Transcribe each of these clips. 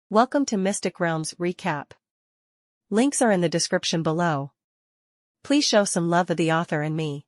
Welcome to Mystic Realms Recap. Links are in the description below. Please show some love of the author and me.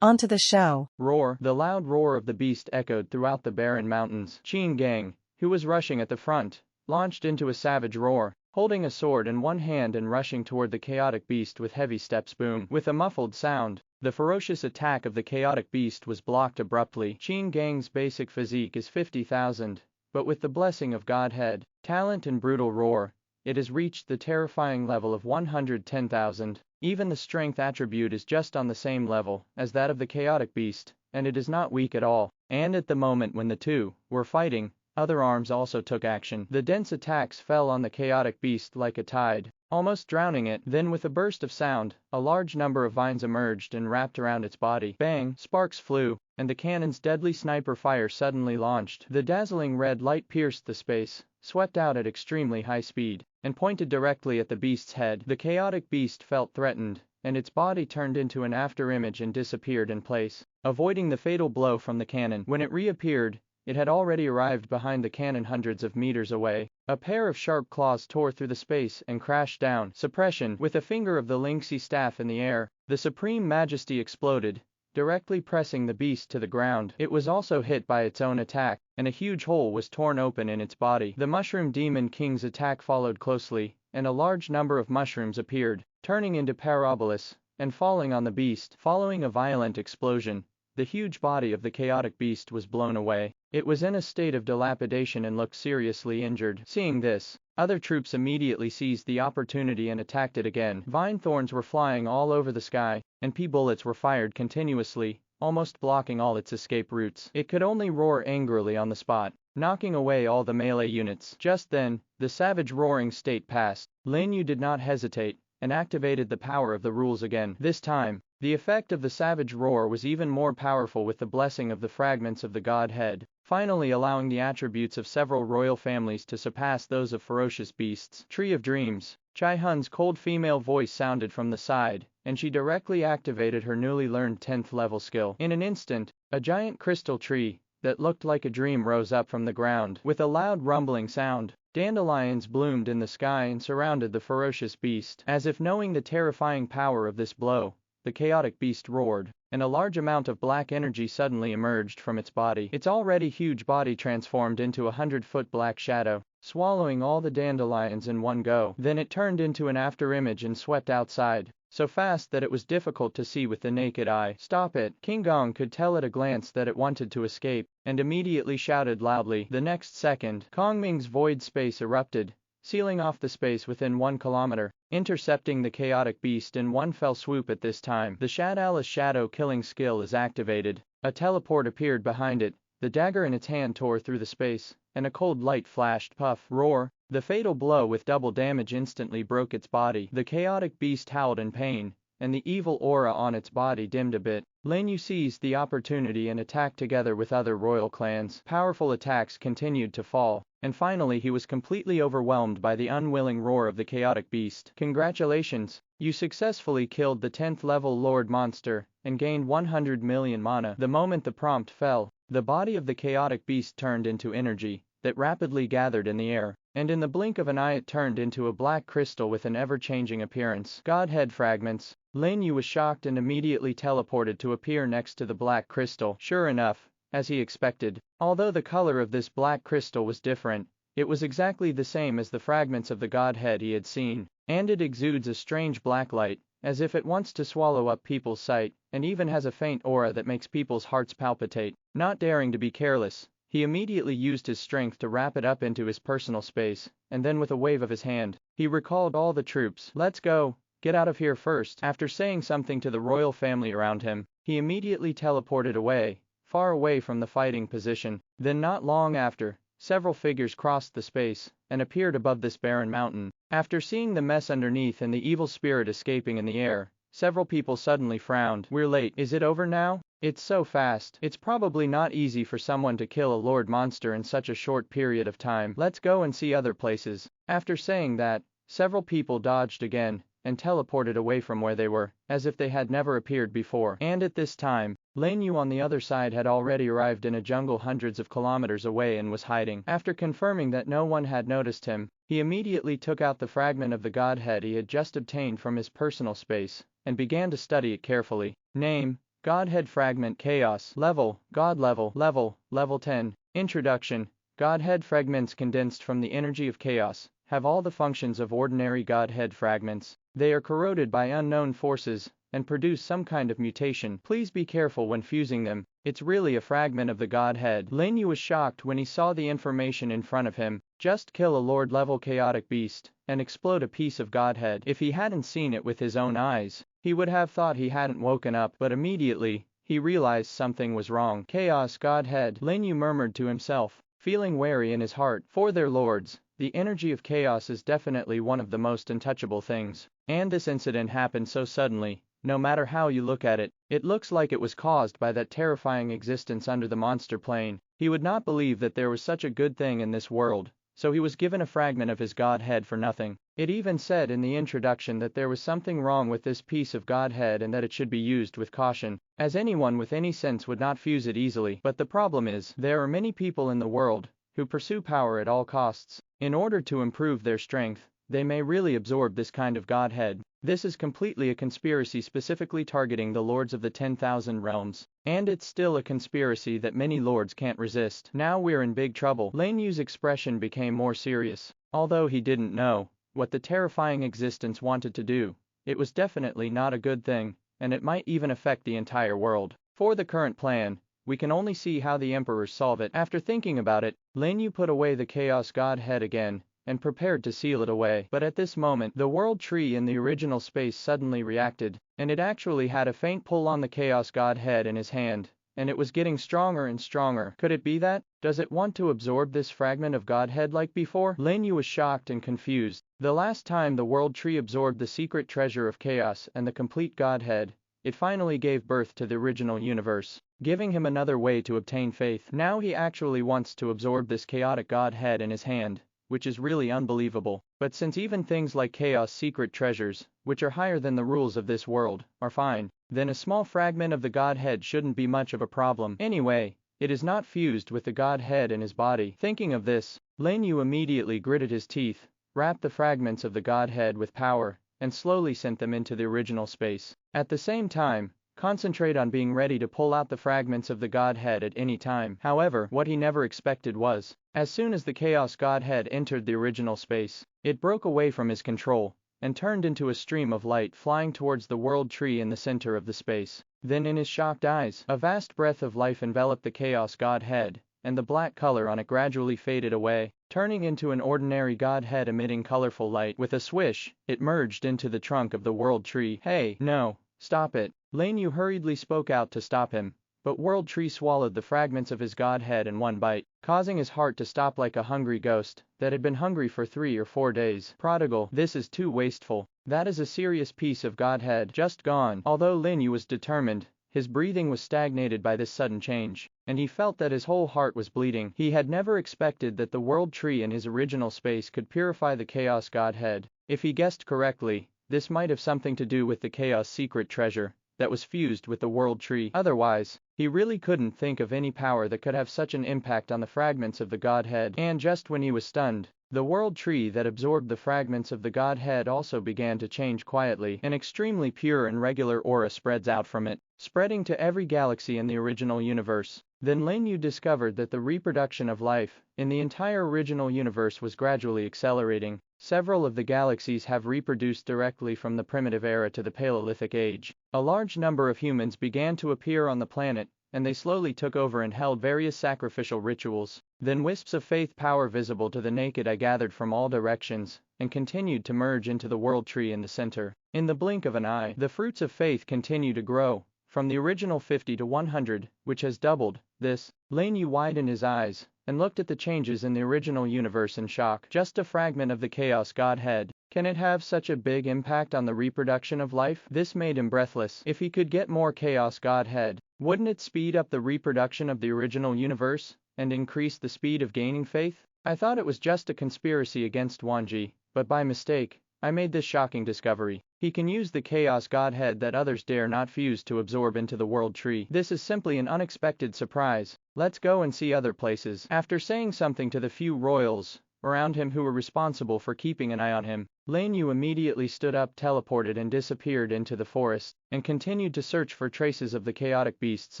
On to the show. Roar! The loud roar of the beast echoed throughout the barren mountains. Qin Gang, who was rushing at the front, launched into a savage roar, holding a sword in one hand and rushing toward the chaotic beast with heavy steps. Boom! With a muffled sound, the ferocious attack of the chaotic beast was blocked abruptly. Qin Gang's basic physique is 50,000. But with the blessing of Godhead, talent and brutal roar, it has reached the terrifying level of 110,000. Even the strength attribute is just on the same level as that of the chaotic beast, and it is not weak at all. And at the moment when the two were fighting, other arms also took action. The dense attacks fell on the chaotic beast like a tide, almost drowning it. Then with a burst of sound, a large number of vines emerged and wrapped around its body. Bang! Sparks flew, and the cannon's deadly sniper fire suddenly launched. The dazzling red light pierced the space, swept out at extremely high speed, and pointed directly at the beast's head. The chaotic beast felt threatened, and its body turned into an afterimage and disappeared in place, avoiding the fatal blow from the cannon. When it reappeared, it had already arrived behind the cannon hundreds of meters away. A pair of sharp claws tore through the space and crashed down. Suppression! With a finger of the lynxy staff in the air, the Supreme Majesty exploded, directly pressing the beast to the ground. It was also hit by its own attack, and a huge hole was torn open in its body. The Mushroom Demon King's attack followed closely, and a large number of mushrooms appeared, turning into parabolas, and falling on the beast. Following a violent explosion, the huge body of the chaotic beast was blown away. It was in a state of dilapidation and looked seriously injured. Seeing this, other troops immediately seized the opportunity and attacked it again. Vine thorns were flying all over the sky, and bullets were fired continuously, almost blocking all its escape routes. It could only roar angrily on the spot, knocking away all the melee units. Just then, the savage roaring state passed. Lin You did not hesitate, and activated the power of the rules again. This time, the effect of the savage roar was even more powerful with the blessing of the fragments of the Godhead, finally allowing the attributes of several royal families to surpass those of ferocious beasts. Tree of Dreams. Chai Hun's cold female voice sounded from the side, and she directly activated her newly learned 10th level skill. In an instant, a giant crystal tree that looked like a dream rose up from the ground. With a loud rumbling sound, dandelions bloomed in the sky and surrounded the ferocious beast. As if knowing the terrifying power of this blow, the chaotic beast roared, and a large amount of black energy suddenly emerged from its body. Its already huge body transformed into a 100-foot black shadow, swallowing all the dandelions in one go. Then it turned into an afterimage and swept outside, so fast that it was difficult to see with the naked eye. Stop it! King Gong could tell at a glance that it wanted to escape, and immediately shouted loudly. The next second, Kong Ming's void space erupted, sealing off the space within 1 kilometer, intercepting the chaotic beast in one fell swoop. At this time, the Shadala's shadow killing skill is activated. A teleport appeared behind it, the dagger in its hand tore through the space, and a cold light flashed. Puff! Roar! The fatal blow with double damage instantly broke its body. The chaotic beast howled in pain, and the evil aura on its body dimmed a bit. Lin You seized the opportunity and attacked together with other royal clans. Powerful attacks continued to fall, and finally he was completely overwhelmed by the unwilling roar of the chaotic beast. Congratulations! You successfully killed the 10th level Lord Monster, and gained 100 million mana. The moment the prompt fell, the body of the chaotic beast turned into energy that rapidly gathered in the air, and in the blink of an eye it turned into a black crystal with an ever-changing appearance. Godhead fragments. Lin Yu was shocked and immediately teleported to appear next to the black crystal. Sure enough, as he expected, although the color of this black crystal was different, it was exactly the same as the fragments of the Godhead he had seen, and it exudes a strange black light, as if it wants to swallow up people's sight, and even has a faint aura that makes people's hearts palpitate. Not daring to be careless, he immediately used his strength to wrap it up into his personal space, and then with a wave of his hand, he recalled all the troops. Let's go! Get out of here first! After saying something to the royal family around him, he immediately teleported away, far away from the fighting position. Then not long after, several figures crossed the space, and appeared above this barren mountain. After seeing the mess underneath and the evil spirit escaping in the air, several people suddenly frowned. We're late. Is it over now? It's so fast. It's probably not easy for someone to kill a Lord Monster in such a short period of time. Let's go and see other places. After saying that, several people dodged again, and teleported away from where they were, as if they had never appeared before. And at this time, Lin You on the other side had already arrived in a jungle hundreds of kilometers away and was hiding. After confirming that no one had noticed him, he immediately took out the fragment of the godhead he had just obtained from his personal space, and began to study it carefully. Name: Godhead Fragment Chaos. Level: God level. Level 10. Introduction. Godhead fragments condensed from the energy of chaos have all the functions of ordinary Godhead fragments. They are corroded by unknown forces and produce some kind of mutation. Please be careful when fusing them. It's really a fragment of the Godhead. Lin Yu was shocked when he saw the information in front of him. Just kill a Lord-level chaotic beast and explode a piece of Godhead. If he hadn't seen it with his own eyes, he would have thought he hadn't woken up, but immediately, he realized something was wrong. Chaos Godhead, Lin Yu murmured to himself, feeling wary in his heart. For their lords, the energy of chaos is definitely one of the most untouchable things. And this incident happened so suddenly. No matter how you look at it, it looks like it was caused by that terrifying existence under the monster plane. He would not believe that there was such a good thing in this world, so he was given a fragment of his godhead for nothing. It even said in the introduction that there was something wrong with this piece of godhead and that it should be used with caution, as anyone with any sense would not fuse it easily. But the problem is, there are many people in the world who pursue power at all costs. In order to improve their strength, they may really absorb this kind of godhead. This is completely a conspiracy specifically targeting the lords of the 10,000 realms. And it's still a conspiracy that many lords can't resist. Now we're in big trouble. Lin Yu's expression became more serious. Although he didn't know what the terrifying existence wanted to do, it was definitely not a good thing, and it might even affect the entire world. For the current plan, we can only see how the emperors solve it. After thinking about it, Lin Yu put away the Chaos Godhead again, and prepared to seal it away. But at this moment, the world tree in the original space suddenly reacted, and it actually had a faint pull on the Chaos Godhead in his hand, and it was getting stronger and stronger. Could it be that? Does it want to absorb this fragment of Godhead like before? Lin Yu was shocked and confused. The last time the world tree absorbed the secret treasure of chaos and the complete Godhead, it finally gave birth to the original universe, giving him another way to obtain faith. Now he actually wants to absorb this chaotic Godhead in his hand, which is really unbelievable. But since even things like chaos secret treasures, which are higher than the rules of this world, are fine, then a small fragment of the Godhead shouldn't be much of a problem. Anyway, it is not fused with the Godhead in his body. Thinking of this, Lin Yu immediately gritted his teeth, wrapped the fragments of the Godhead with power, and slowly sent them into the original space. At the same time, concentrate on being ready to pull out the fragments of the Godhead at any time. However, what he never expected was, as soon as the Chaos Godhead entered the original space, it broke away from his control, and turned into a stream of light flying towards the world tree in the center of the space. Then in his shocked eyes, a vast breath of life enveloped the Chaos Godhead, and the black color on it gradually faded away, turning into an ordinary Godhead emitting colorful light. With a swish, it merged into the trunk of the world tree. Hey, no, stop it. Lin Yu hurriedly spoke out to stop him, but World Tree swallowed the fragments of his Godhead in one bite, causing his heart to stop like a hungry ghost that had been hungry for 3 or 4 days. Prodigal, this is too wasteful. That is a serious piece of Godhead just gone. Although Lin Yu was determined, his breathing was stagnated by this sudden change, and he felt that his whole heart was bleeding. He had never expected that the World Tree in his original space could purify the Chaos Godhead. If he guessed correctly, this might have something to do with the Chaos Secret Treasure that was fused with the World Tree. Otherwise, he really couldn't think of any power that could have such an impact on the fragments of the Godhead. And just when he was stunned, the World Tree that absorbed the fragments of the Godhead also began to change quietly. An extremely pure and regular aura spreads out from it, spreading to every galaxy in the original universe. Then Lin Yu discovered that the reproduction of life in the entire original universe was gradually accelerating. Several of the galaxies have reproduced directly from the primitive era to the Paleolithic age. A large number of humans began to appear on the planet, and they slowly took over and held various sacrificial rituals. Then wisps of faith power visible to the naked eye gathered from all directions, and continued to merge into the world tree in the center. In the blink of an eye, the fruits of faith continue to grow, from the original 50 to 100, which has doubled. This, Lin Yu widened his eyes, and looked at the changes in the original universe in shock. Just a fragment of the Chaos Godhead. Can it have such a big impact on the reproduction of life? This made him breathless. If he could get more Chaos Godhead, wouldn't it speed up the reproduction of the original universe, and increase the speed of gaining faith? I thought it was just a conspiracy against Wanji, but by mistake, I made this shocking discovery. He can use the Chaos Godhead that others dare not fuse to absorb into the World Tree. This is simply an unexpected surprise. Let's go and see other places. After saying something to the few royals around him who were responsible for keeping an eye on him, Lin You immediately stood up, teleported and disappeared into the forest, and continued to search for traces of the chaotic beasts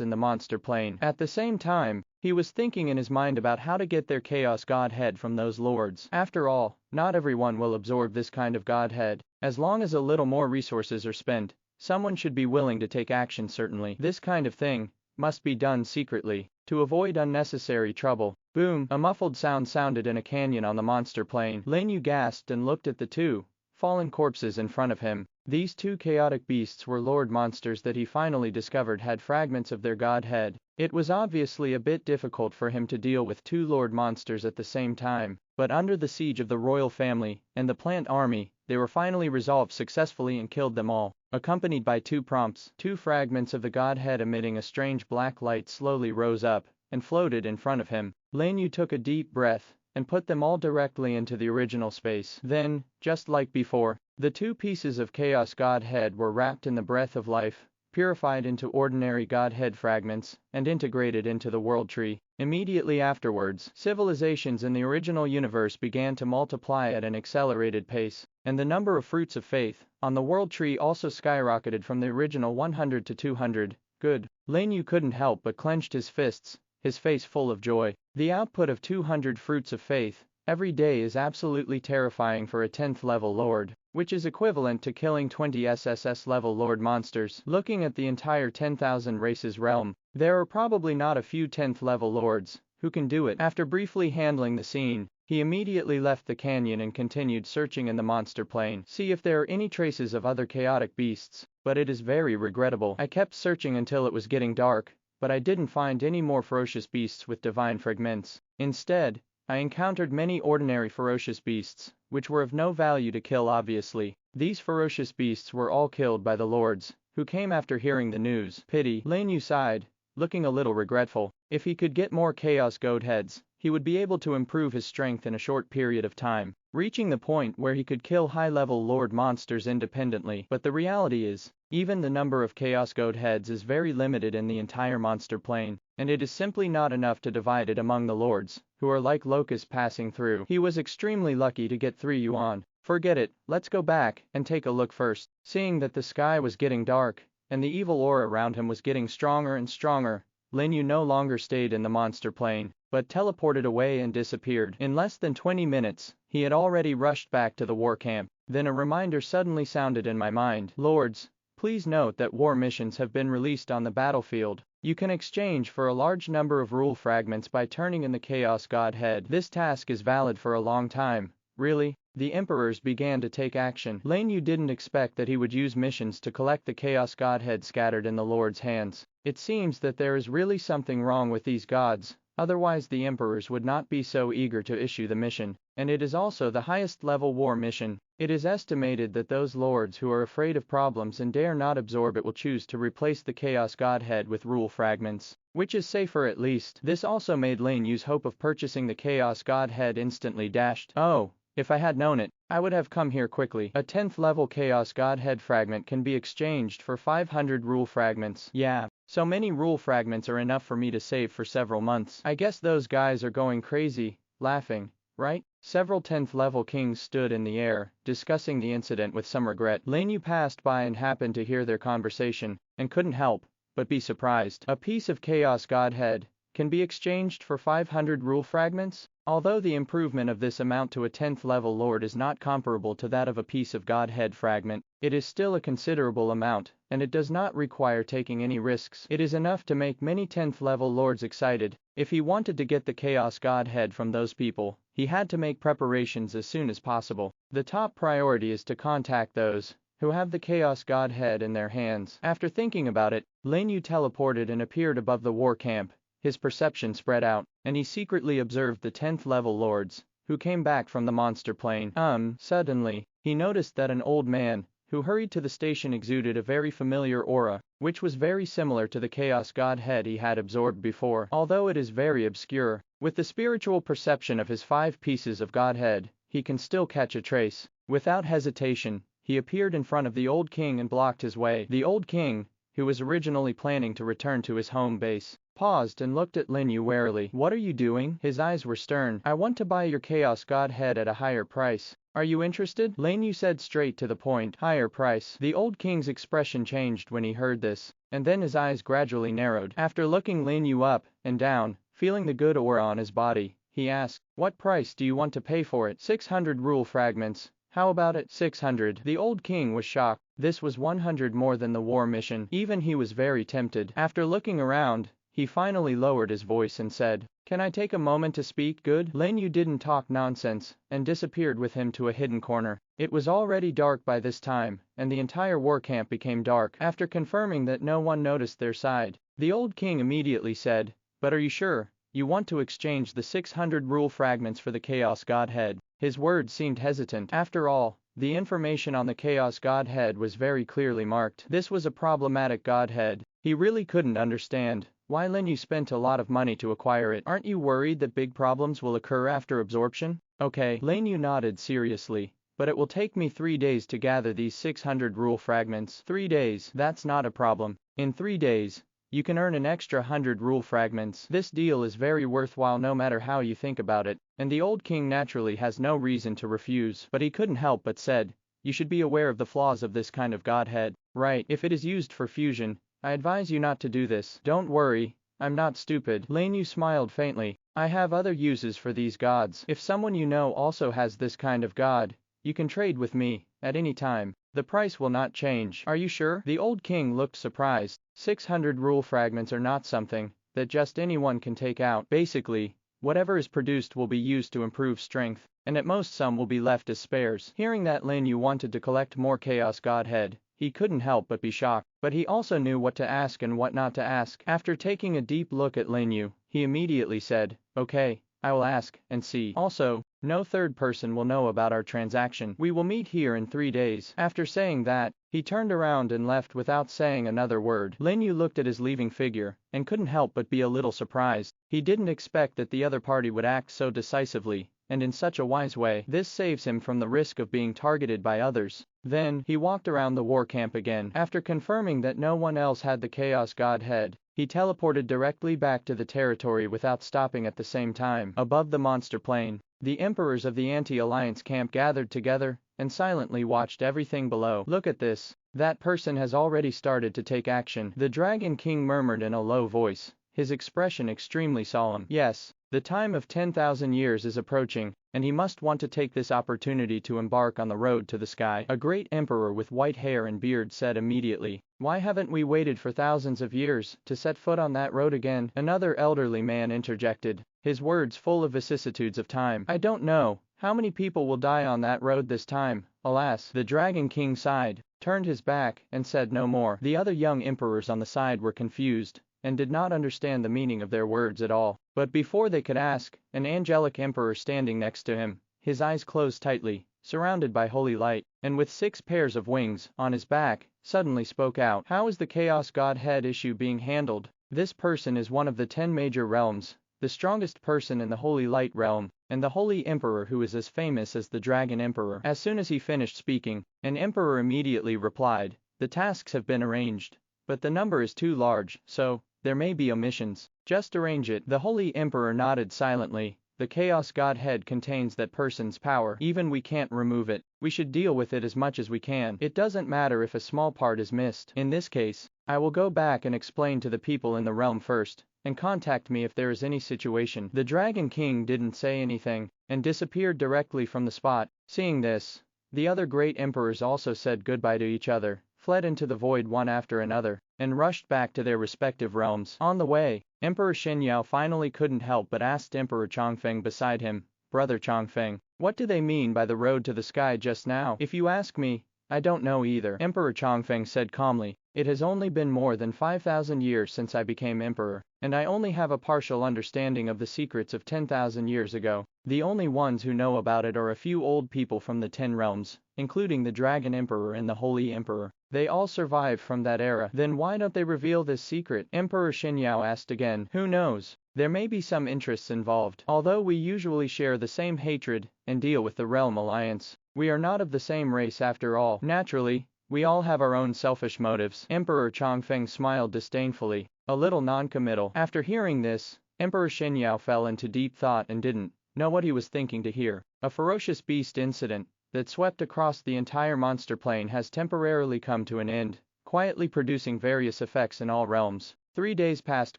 in the monster plane. At the same time, he was thinking in his mind about how to get their Chaos Godhead from those lords. After all, not everyone will absorb this kind of Godhead. As long as a little more resources are spent, someone should be willing to take action. Certainly, this kind of thing must be done secretly, to avoid unnecessary trouble. Boom! A muffled sound sounded in a canyon on the monster plane. Lin You gasped and looked at the two fallen corpses in front of him. These two chaotic beasts were lord monsters that he finally discovered had fragments of their godhead. It was obviously a bit difficult for him to deal with two lord monsters at the same time, but under the siege of the royal family and the plant army, they were finally resolved successfully and killed them all. Accompanied by two prompts, two fragments of the godhead emitting a strange black light slowly rose up and floated in front of him. Lin You took a deep breath and put them all directly into the original space. Then, just like before, the two pieces of Chaos Godhead were wrapped in the breath of life, purified into ordinary Godhead fragments, and integrated into the World Tree. Immediately afterwards, civilizations in the original universe began to multiply at an accelerated pace, and the number of fruits of faith on the World Tree also skyrocketed from the original 100 to 200. Good. Lin You couldn't help but clenched his fists, his face full of joy. The output of 200 fruits of faith every day is absolutely terrifying for a 10th level lord, which is equivalent to killing 20 SSS level lord monsters. Looking at the entire 10,000 races realm, there are probably not a few 10th level lords who can do it. After briefly handling the scene, he immediately left the canyon and continued searching in the monster plane, see if there are any traces of other chaotic beasts, but it is very regrettable. I kept searching until it was getting dark, but I didn't find any more ferocious beasts with divine fragments. Instead, I encountered many ordinary ferocious beasts, which were of no value to kill obviously. These ferocious beasts were all killed by the lords, who came after hearing the news. Pity. Lin You sighed, looking a little regretful. If he could get more Chaos Godheads, he would be able to improve his strength in a short period of time, reaching the point where he could kill high-level lord monsters independently. But the reality is, even the number of Chaos Godheads is very limited in the entire monster plane, and it is simply not enough to divide it among the lords, who are like locusts passing through. He was extremely lucky to get 3 yuan. Forget it, let's go back and take a look first. Seeing that the sky was getting dark, and the evil aura around him was getting stronger and stronger, Lin You no longer stayed in the monster plane, but teleported away and disappeared. In less than 20 minutes, he had already rushed back to the war camp. Then a reminder suddenly sounded in my mind. Lords, please note that war missions have been released on the battlefield. You can exchange for a large number of rule fragments by turning in the Chaos Godhead. This task is valid for a long time. Really? The emperors began to take action. Lin You didn't expect that he would use missions to collect the Chaos Godhead scattered in the Lord's hands. It seems that there is really something wrong with these gods, otherwise the emperors would not be so eager to issue the mission, and it is also the highest level war mission. It is estimated that those lords who are afraid of problems and dare not absorb it will choose to replace the Chaos Godhead with rule fragments, which is safer at least. This also made Lin Yu's hope of purchasing the Chaos Godhead instantly dashed. Oh, if I had known it, I would have come here quickly. A 10th level Chaos Godhead fragment can be exchanged for 500 rule fragments. Yeah, so many rule fragments are enough for me to save for several months. I guess those guys are going crazy, laughing, right? Several 10th level kings stood in the air, discussing the incident with some regret. Lin You passed by and happened to hear their conversation, and couldn't help but be surprised. A piece of Chaos Godhead can be exchanged for 500 rule fragments? Although the improvement of this amount to a 10th level lord is not comparable to that of a piece of Godhead fragment, it is still a considerable amount, and it does not require taking any risks. It is enough to make many 10th level lords excited. If he wanted to get the Chaos Godhead from those people, he had to make preparations as soon as possible. The top priority is to contact those who have the Chaos Godhead in their hands. After thinking about it, Lin You teleported and appeared above the war camp. His perception spread out, and he secretly observed the 10th level lords, who came back from the monster plane. Suddenly, he noticed that an old man, who hurried to the station exuded a very familiar aura, which was very similar to the Chaos Godhead he had absorbed before. Although it is very obscure, with the spiritual perception of his 5 pieces of Godhead, he can still catch a trace. Without hesitation, he appeared in front of the old king and blocked his way. The old king, who was originally planning to return to his home base, paused and looked at Lin You warily. "What are you doing?" His eyes were stern. "I want to buy your Chaos Godhead at a higher price. Are you interested?" Lin You said straight to the point. "Higher price." The old king's expression changed when he heard this, and then his eyes gradually narrowed. After looking Lin You up and down, feeling the good aura on his body, he asked, "What price do you want to pay for it?" 600 rule fragments. How about it? 600. The old king was shocked. This was 100 more than the war mission. Even he was very tempted. After looking around, he finally lowered his voice and said, "Can I take a moment to speak?" Good. Lin You didn't talk nonsense, and disappeared with him to a hidden corner. It was already dark by this time, and the entire war camp became dark. After confirming that no one noticed their side, the old king immediately said, "But are you sure you want to exchange the 600 rule fragments for the Chaos Godhead?" His words seemed hesitant. After all, the information on the Chaos Godhead was very clearly marked. This was a problematic godhead. He really couldn't understand why Lin You spent a lot of money to acquire it. "Aren't you worried that big problems will occur after absorption?" "Okay." Lin You nodded seriously. "But it will take me 3 days to gather these 600 rule fragments." 3 days? That's not a problem. In 3 days, you can earn an extra 100 rule fragments. This deal is very worthwhile no matter how you think about it, and the old king naturally has no reason to refuse. But he couldn't help but said, "You should be aware of the flaws of this kind of godhead." "Right. If it is used for fusion, I advise you not to do this." "Don't worry, I'm not stupid." Lin You smiled faintly. "I have other uses for these gods. If someone you know also has this kind of god, you can trade with me at any time. The price will not change." "Are you sure?" The old king looked surprised. 600 rule fragments are not something that just anyone can take out. Basically, whatever is produced will be used to improve strength, and at most some will be left as spares. Hearing that Lin You wanted to collect more Chaos Godhead, he couldn't help but be shocked. But he also knew what to ask and what not to ask. After taking a deep look at Lin You, he immediately said, "Okay, I will ask and see. Also, no third person will know about our transaction. We will meet here in 3 days." After saying that, he turned around and left without saying another word. Lin You looked at his leaving figure, and couldn't help but be a little surprised. He didn't expect that the other party would act so decisively, and in such a wise way. This saves him from the risk of being targeted by others. Then, he walked around the war camp again. After confirming that no one else had the Chaos Godhead, he teleported directly back to the territory without stopping at the same time. Above the monster plane, the emperors of the anti-alliance camp gathered together and silently watched everything below. "Look at this. That person has already started to take action," the Dragon King murmured in a low voice, his expression extremely solemn. "Yes, the time of 10,000 years is approaching, and he must want to take this opportunity to embark on the road to the sky." A great emperor with white hair and beard said immediately, "Why haven't we waited for thousands of years to set foot on that road again?" Another elderly man interjected, his words full of vicissitudes of time. "I don't know how many people will die on that road this time, alas." The Dragon King sighed, turned his back, and said no more. The other young emperors on the side were confused, and did not understand the meaning of their words at all. But before they could ask, an angelic emperor standing next to him, his eyes closed tightly, surrounded by holy light, and with 6 pairs of wings on his back, suddenly spoke out. "How is the Chaos Godhead issue being handled?" This person is one of the 10 major realms, the strongest person in the Holy Light realm, and the Holy Emperor who is as famous as the Dragon Emperor. As soon as he finished speaking, an emperor immediately replied, "The tasks have been arranged, but the number is too large, so there may be omissions. Just arrange it." The Holy Emperor nodded silently. "The Chaos Godhead contains that person's power. Even we can't remove it. We should deal with it as much as we can. It doesn't matter if a small part is missed. In this case, I will go back and explain to the people in the realm first, and contact me if there is any situation." The Dragon King didn't say anything, and disappeared directly from the spot. Seeing this, the other great emperors also said goodbye to each other, fled into the void one after another, and rushed back to their respective realms. On the way, Emperor Xinyao finally couldn't help but asked Emperor Chongfeng beside him, "Brother Chongfeng, what do they mean by the road to the sky just now?" "If you ask me, I don't know either," Emperor Chongfeng said calmly. "It has only been more than 5,000 years since I became emperor, and I only have a partial understanding of the secrets of 10,000 years ago. The only ones who know about it are a few old people from the 10 realms, including the Dragon Emperor and the Holy Emperor. They all survived from that era. Then why don't they reveal this secret? Emperor Xinyao asked again. Who knows? There may be some interests involved. Although we usually share the same hatred and deal with the Realm Alliance, we are not of the same race after all. Naturally, we all have our own selfish motives. Emperor Changfeng smiled disdainfully, a little non-committal. After hearing this, Emperor Xinyao fell into deep thought and didn't know what he was thinking to hear. A ferocious beast incident that swept across the entire monster plane has temporarily come to an end, quietly producing various effects in all realms. 3 days passed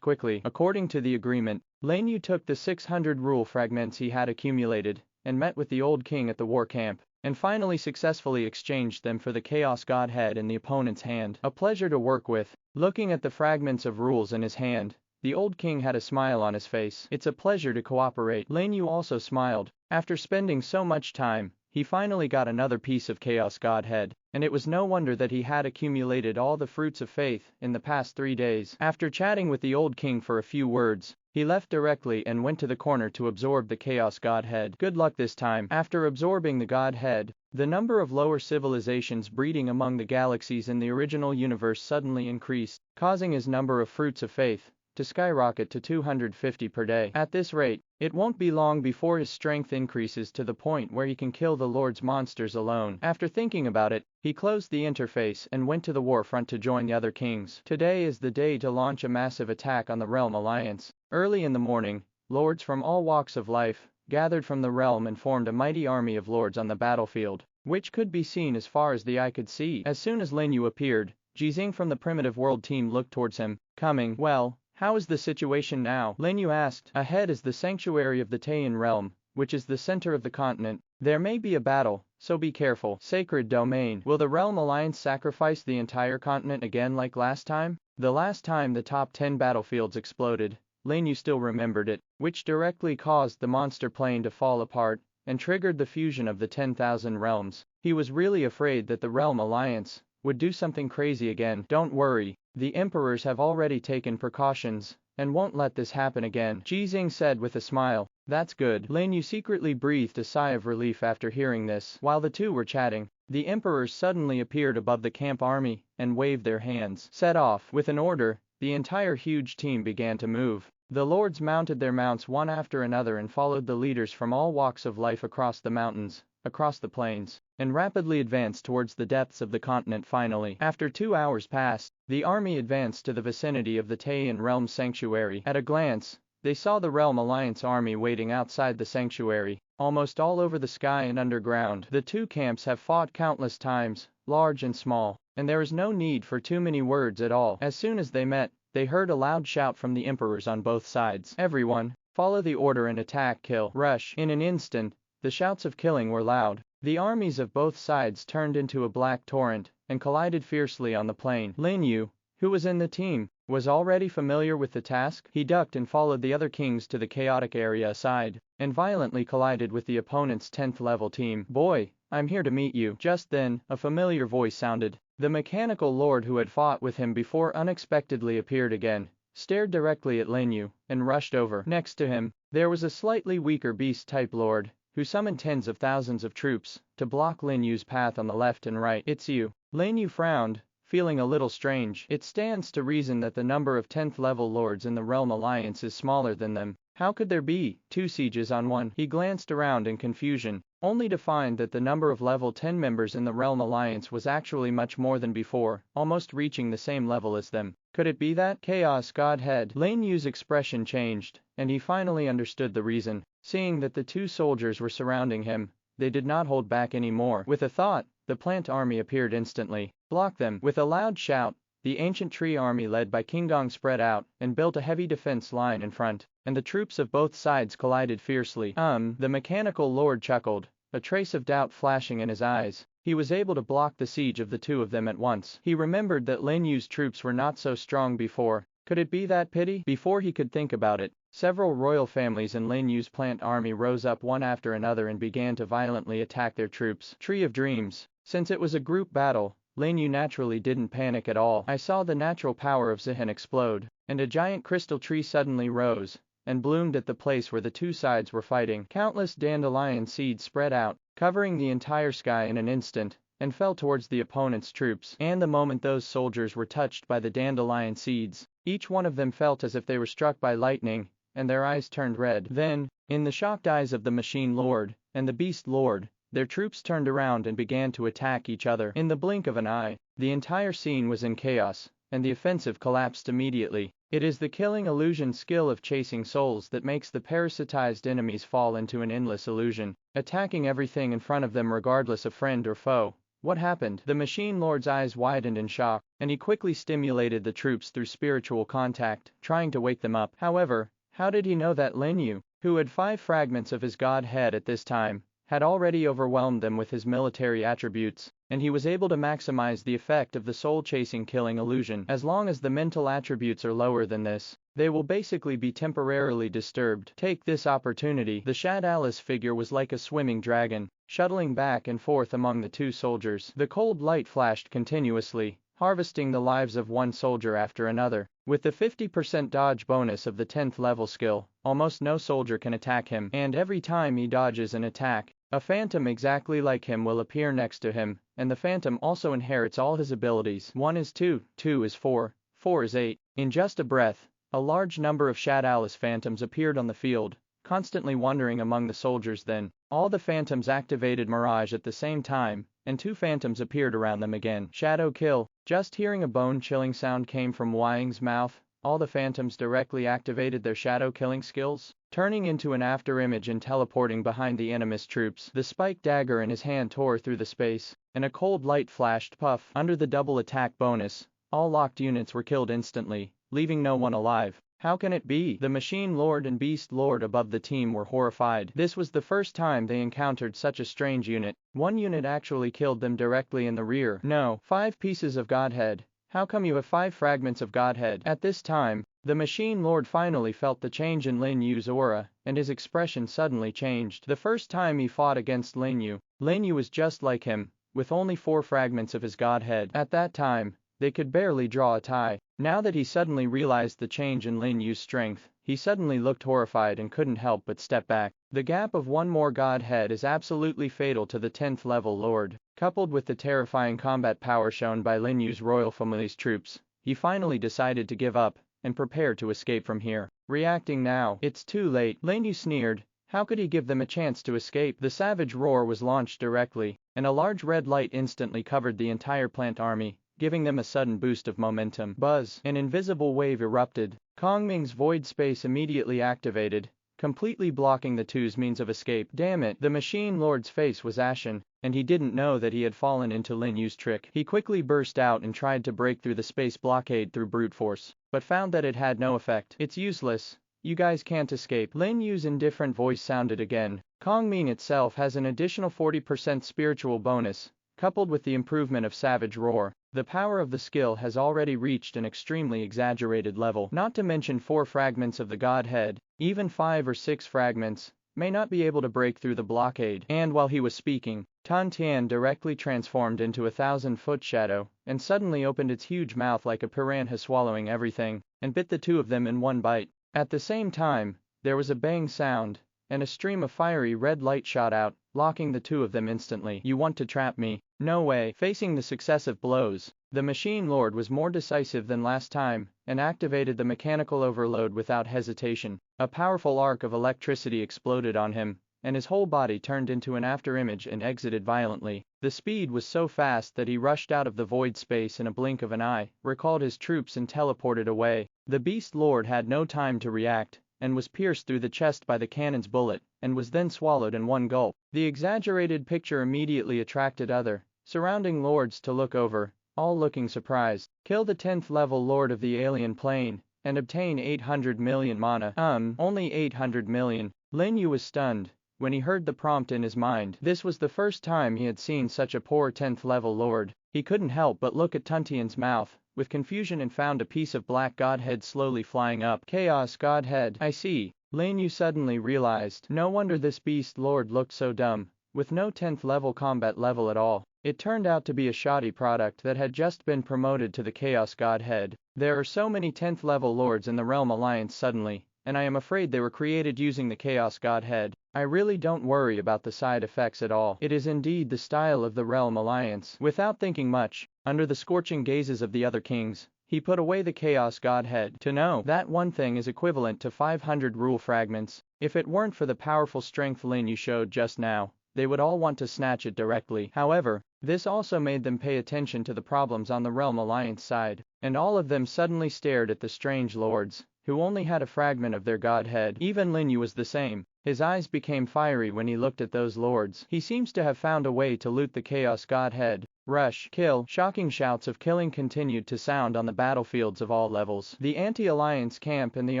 quickly. According to the agreement, Lin You took the 600 rule fragments he had accumulated, and met with the old king at the war camp, and finally successfully exchanged them for the Chaos Godhead in the opponent's hand. A pleasure to work with. Looking at the fragments of rules in his hand, the old king had a smile on his face. It's a pleasure to cooperate. Lin You also smiled. After spending so much time, he finally got another piece of Chaos Godhead, and it was no wonder that he had accumulated all the fruits of faith in the past 3 days. After chatting with the old king for a few words, he left directly and went to the corner to absorb the Chaos Godhead. Good luck this time. After absorbing the Godhead, the number of lower civilizations breeding among the galaxies in the original universe suddenly increased, causing his number of fruits of faith to skyrocket to 250 per day. At this rate, it won't be long before his strength increases to the point where he can kill the Lord's monsters alone. After thinking about it, he closed the interface and went to the war front to join the other kings. Today is the day to launch a massive attack on the Realm Alliance. Early in the morning, lords from all walks of life gathered from the realm and formed a mighty army of lords on the battlefield, which could be seen as far as the eye could see. As soon as Lin You appeared, Jizing from the Primitive World team looked towards him, coming. Well, how is the situation now? Lin You asked. Ahead is the sanctuary of the Taiyan realm, which is the center of the continent. There may be a battle, so be careful. Sacred domain. Will the Realm Alliance sacrifice the entire continent again like last time? The last time the top 10 battlefields exploded, Lin You still remembered it, which directly caused the monster plane to fall apart and triggered the fusion of the 10,000 realms. He was really afraid that the Realm Alliance would do something crazy again. Don't worry, the emperors have already taken precautions and won't let this happen again, Jizing said with a smile. That's good. Lin You secretly breathed a sigh of relief after hearing this. While the two were chatting, the emperors suddenly appeared above the camp army and waved their hands. Set off. With an order, the entire huge team began to move. The lords mounted their mounts one after another and followed the leaders from all walks of life across the mountains, across the plains, and rapidly advanced towards the depths of the continent. Finally, after 2 hours passed, the army advanced to the vicinity of the Taiyan realm sanctuary. At a glance, they saw the Realm Alliance army waiting outside the sanctuary, almost all over the sky and underground. The two camps have fought countless times, large and small, and there is no need for too many words at all. As soon as they met, they heard a loud shout from the emperors on both sides. Everyone, follow the order and attack, kill, rush. In an instant, the shouts of killing were loud. The armies of both sides turned into a black torrent and collided fiercely on the plain. Lin You, who was in the team, was already familiar with the task. He ducked and followed the other kings to the chaotic area aside, and violently collided with the opponent's 10th level team. Boy, I'm here to meet you. Just then, a familiar voice sounded. The mechanical lord who had fought with him before unexpectedly appeared again, stared directly at Lin You, and rushed over. Next to him, there was a slightly weaker beast-type lord, who summoned tens of thousands of troops to block Lin Yu's path on the left and right. It's you. Lin You frowned, feeling a little strange. It stands to reason that the number of 10th level lords in the Realm Alliance is smaller than them. How could there be 2 sieges on one? He glanced around in confusion, only to find that the number of level 10 members in the Realm Alliance was actually much more than before, almost reaching the same level as them. Could it be that Chaos Godhead? Lin Yu's expression changed, and he finally understood the reason. Seeing that the 2 soldiers were surrounding him, they did not hold back anymore. With a thought, the plant army appeared instantly. Block them. With a loud shout, the ancient tree army led by King Gong spread out and built a heavy defense line in front, and the troops of both sides collided fiercely. The mechanical lord chuckled, a trace of doubt flashing in his eyes. He was able to block the siege of the 2 of them at once. He remembered that Lin Yu's troops were not so strong before. Could it be that pity? Before he could think about it, several royal families in Lin Yu's plant army rose up one after another and began to violently attack their troops. Tree of Dreams. Since it was a group battle, Lin You naturally didn't panic at all. I saw the natural power of Zihan explode, and a giant crystal tree suddenly rose and bloomed at the place where the 2 sides were fighting. Countless dandelion seeds spread out, covering the entire sky in an instant, and fell towards the opponent's troops. And the moment those soldiers were touched by the dandelion seeds, each one of them felt as if they were struck by lightning, and their eyes turned red. Then, in the shocked eyes of the Machine Lord and the Beast Lord, their troops turned around and began to attack each other. In the blink of an eye, the entire scene was in chaos, and the offensive collapsed immediately. It is the killing illusion skill of chasing souls that makes the parasitized enemies fall into an endless illusion, attacking everything in front of them regardless of friend or foe. What happened? The Machine Lord's eyes widened in shock, and he quickly stimulated the troops through spiritual contact, trying to wake them up. However, how did he know that Lin You, who had 5 fragments of his godhead at this time, had already overwhelmed them with his military attributes, and he was able to maximize the effect of the soul-chasing killing illusion. As long as the mental attributes are lower than this, they will basically be temporarily disturbed. Take this opportunity. The Shadalis figure was like a swimming dragon, shuttling back and forth among the 2 soldiers. The cold light flashed continuously, harvesting the lives of one soldier after another. With the 50% dodge bonus of the 10th level skill, almost no soldier can attack him, and every time he dodges an attack, a phantom exactly like him will appear next to him, and the phantom also inherits all his abilities. 1 is 2, 2 is 4, 4 is 8. In just a breath, a large number of Shadalis phantoms appeared on the field, constantly wandering among the soldiers. Then, all the phantoms activated Mirage at the same time, and 2 phantoms appeared around them again. Shadow kill. Just hearing a bone-chilling sound came from Wang's mouth, all the phantoms directly activated their shadow killing skills, turning into an afterimage and teleporting behind the enemy's troops. The spiked dagger in his hand tore through the space, and a cold light flashed. Puff. Under the double attack bonus, all locked units were killed instantly, leaving no one alive. How can it be? The Machine Lord and Beast Lord above the team were horrified. This was the first time they encountered such a strange unit. One unit actually killed them directly in the rear. No. 5 pieces of Godhead. How come you have 5 fragments of Godhead? At this time, the Machine Lord finally felt the change in Lin Yu's aura, and his expression suddenly changed. The first time he fought against Lin Yu was just like him, with only 4 fragments of his Godhead. At that time, they could barely draw a tie. Now that he suddenly realized the change in Lin Yu's strength, he suddenly looked horrified and couldn't help but step back. The gap of 1 more Godhead is absolutely fatal to the 10th level Lord. Coupled with the terrifying combat power shown by Lin Yu's royal family's troops, he finally decided to give up and prepare to escape from here. Reacting now, it's too late. Lin Yu sneered. How could he give them a chance to escape? The savage roar was launched directly, and a large red light instantly covered the entire plant army, giving them a sudden boost of momentum. Buzz. An invisible wave erupted. Kongming's void space immediately activated, completely blocking the 2's means of escape. Damn it. The Machine Lord's face was ashen, and he didn't know that he had fallen into Lin Yu's trick. He quickly burst out and tried to break through the space blockade through brute force, but found that it had no effect. It's useless. You guys can't escape. Lin Yu's indifferent voice sounded again. Kongming itself has an additional 40% spiritual bonus, coupled with the improvement of Savage Roar. The power of the skill has already reached an extremely exaggerated level. Not to mention 4 fragments of the Godhead, even 5 or 6 fragments, may not be able to break through the blockade. And while he was speaking, Tan Tian directly transformed into a 1,000-foot shadow, and suddenly opened its huge mouth like a piranha swallowing everything, and bit the 2 of them in one bite. At the same time, there was a bang sound, and a stream of fiery red light shot out, locking the 2 of them instantly. You want to trap me? No way. Facing the successive blows, the Machine Lord was more decisive than last time, and activated the mechanical overload without hesitation. A powerful arc of electricity exploded on him, and his whole body turned into an afterimage and exited violently. The speed was so fast that he rushed out of the void space in a blink of an eye, recalled his troops and teleported away. The Beast Lord had no time to react, and was pierced through the chest by the cannon's bullet, and was then swallowed in one gulp. The exaggerated picture immediately attracted other, surrounding lords to look over, all looking surprised. Kill the 10th level Lord of the Alien Plane, and obtain 800 million mana. Only 800 million. Lin Yu was stunned when he heard the prompt in his mind. This was the first time he had seen such a poor 10th level Lord. He couldn't help but look at Tuntian's mouth with confusion and found a piece of black Godhead slowly flying up. Chaos Godhead. I see. Lin Yu suddenly realized. No wonder this Beast Lord looked so dumb, with no 10th level combat level at all. It turned out to be a shoddy product that had just been promoted to the Chaos Godhead. There are so many 10th level lords in the Realm Alliance suddenly, and I am afraid they were created using the Chaos Godhead. I really don't worry about the side effects at all. It is indeed the style of the Realm Alliance. Without thinking much, under the scorching gazes of the other kings, he put away the Chaos Godhead. To know that one thing is equivalent to 500 rule fragments, if it weren't for the powerful strength Lin You showed just now, they would all want to snatch it directly. However, this also made them pay attention to the problems on the Realm Alliance side, and all of them suddenly stared at the strange lords, who only had a fragment of their godhead. Even Lin You was the same. His eyes became fiery when he looked at those lords. He seems to have found a way to loot the Chaos Godhead. Rush, kill. Shocking shouts of killing continued to sound on the battlefields of all levels. The anti-alliance camp and the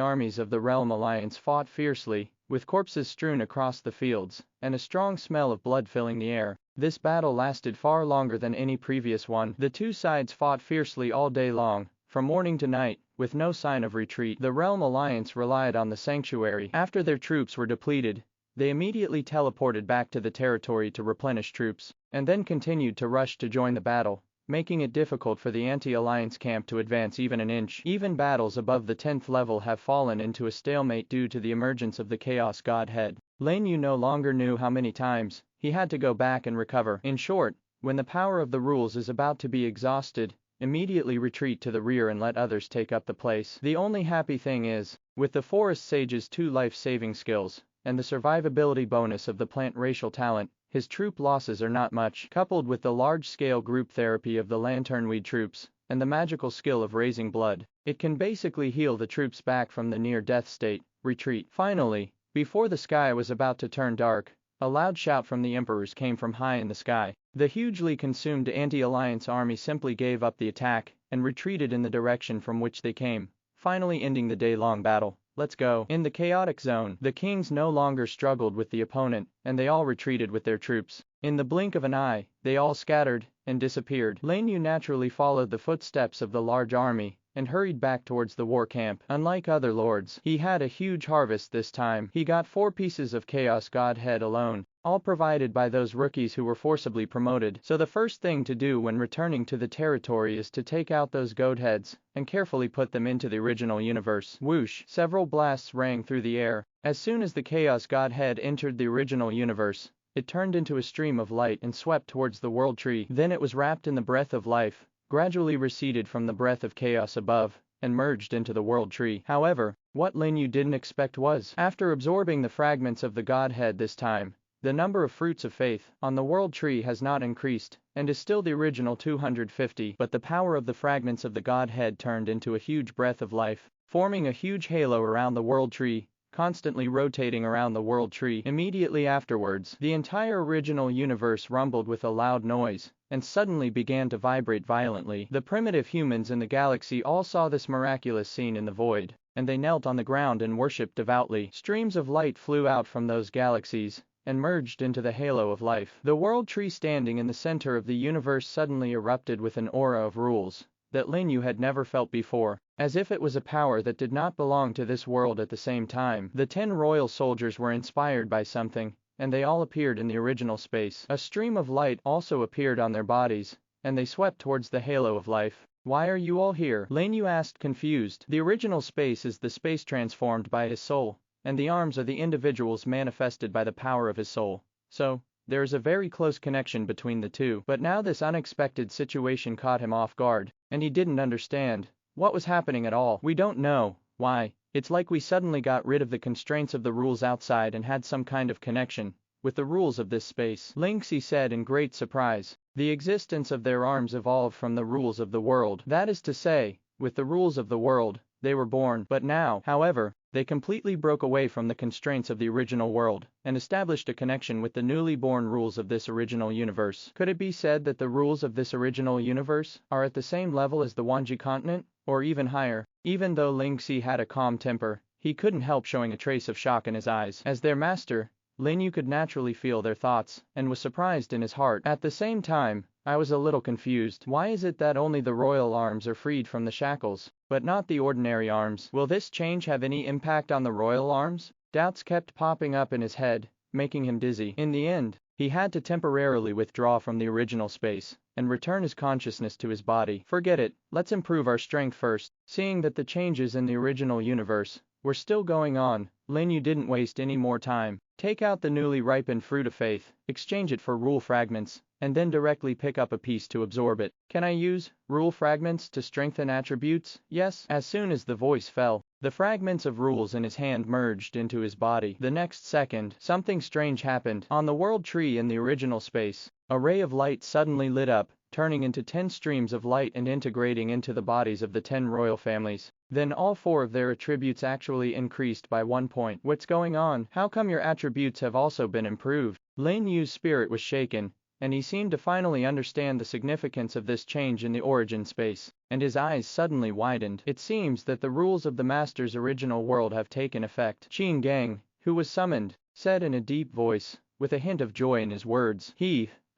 armies of the Realm Alliance fought fiercely, with corpses strewn across the fields, and a strong smell of blood filling the air. This battle lasted far longer than any previous one. The two sides fought fiercely all day long, from morning to night, with no sign of retreat. The Realm Alliance relied on the sanctuary. After their troops were depleted, they immediately teleported back to the territory to replenish troops, and then continued to rush to join the battle, making it difficult for the anti-alliance camp to advance even an inch. Even battles above the 10th level have fallen into a stalemate due to the emergence of the Chaos Godhead. Lin You no longer knew how many times he had to go back and recover. In short, when the power of the rules is about to be exhausted, immediately retreat to the rear and let others take up the place. The only happy thing is, with the Forest Sage's 2 life-saving skills, and the survivability bonus of the plant racial talent, his troop losses are not much. Coupled with the large-scale group therapy of the Lanternweed troops, and the magical skill of raising blood, it can basically heal the troops back from the near-death state. Retreat. Finally, before the sky was about to turn dark, a loud shout from the emperors came from high in the sky. The hugely consumed anti-alliance army simply gave up the attack, and retreated in the direction from which they came, finally ending the day-long battle. Let's go. In the chaotic zone, the kings no longer struggled with the opponent, and they all retreated with their troops. In the blink of an eye, they all scattered and disappeared. Lin You naturally followed the footsteps of the large army, and hurried back towards the war camp. Unlike other lords, he had a huge harvest this time. He got 4 pieces of Chaos Godhead alone, all provided by those rookies who were forcibly promoted. So the first thing to do when returning to the territory is to take out those godheads, and carefully put them into the original universe. Whoosh! Several blasts rang through the air. As soon as the Chaos Godhead entered the original universe, it turned into a stream of light and swept towards the world tree. Then it was wrapped in the breath of life, gradually receded from the breath of chaos above, and merged into the world tree. However, what Lin You didn't expect was, after absorbing the fragments of the Godhead this time, the number of fruits of faith on the world tree has not increased, and is still the original 250, but the power of the fragments of the Godhead turned into a huge breath of life, forming a huge halo around the world tree, constantly rotating around the world tree. Immediately afterwards, the entire original universe rumbled with a loud noise, and suddenly began to vibrate violently. The primitive humans in the galaxy all saw this miraculous scene in the void, and they knelt on the ground and worshipped devoutly. Streams of light flew out from those galaxies, and merged into the halo of life. The world tree standing in the center of the universe suddenly erupted with an aura of rules that Lin You had never felt before, as if it was a power that did not belong to this world. At the same time, the 10 royal soldiers were inspired by something, and they all appeared in the original space. A stream of light also appeared on their bodies, and they swept towards the halo of life. Why are you all here? Lin You asked, confused. The original space is the space transformed by his soul, and the arms are the individuals manifested by the power of his soul. So, there is a very close connection between the two. But now this unexpected situation caught him off guard, and he didn't understand what was happening at all. We don't know why. It's like we suddenly got rid of the constraints of the rules outside and had some kind of connection with the rules of this space. Linksy said in great surprise. The existence of their arms evolved from the rules of the world. That is to say, with the rules of the world, they were born. But now, however, they completely broke away from the constraints of the original world, and established a connection with the newly born rules of this original universe. Could it be said that the rules of this original universe are at the same level as the Wanji continent, or even higher? Even though Linksy had a calm temper, he couldn't help showing a trace of shock in his eyes. As their master, Lin You could naturally feel their thoughts, and was surprised in his heart. At the same time, I was a little confused. Why is it that only the royal arms are freed from the shackles, but not the ordinary arms? Will this change have any impact on the royal arms? Doubts kept popping up in his head, making him dizzy. In the end, he had to temporarily withdraw from the original space, and return his consciousness to his body. Forget it, let's improve our strength first. Seeing that the changes in the original universe were still going on, Lin You didn't waste any more time. Take out the newly ripened fruit of faith, exchange it for rule fragments, and then directly pick up a piece to absorb it. Can I use rule fragments to strengthen attributes? Yes. As soon as the voice fell, the fragments of rules in his hand merged into his body. The next second, something strange happened. On the world tree in the original space, a ray of light suddenly lit up, turning into 10 streams of light and integrating into the bodies of the 10 royal families. Then all 4 of their attributes actually increased by 1 point. What's going on? How come your attributes have also been improved? Lin Yu's spirit was shaken, and he seemed to finally understand the significance of this change in the origin space, and his eyes suddenly widened. It seems that the rules of the Master's original world have taken effect. Qin Gang, who was summoned, said in a deep voice, with a hint of joy in his words.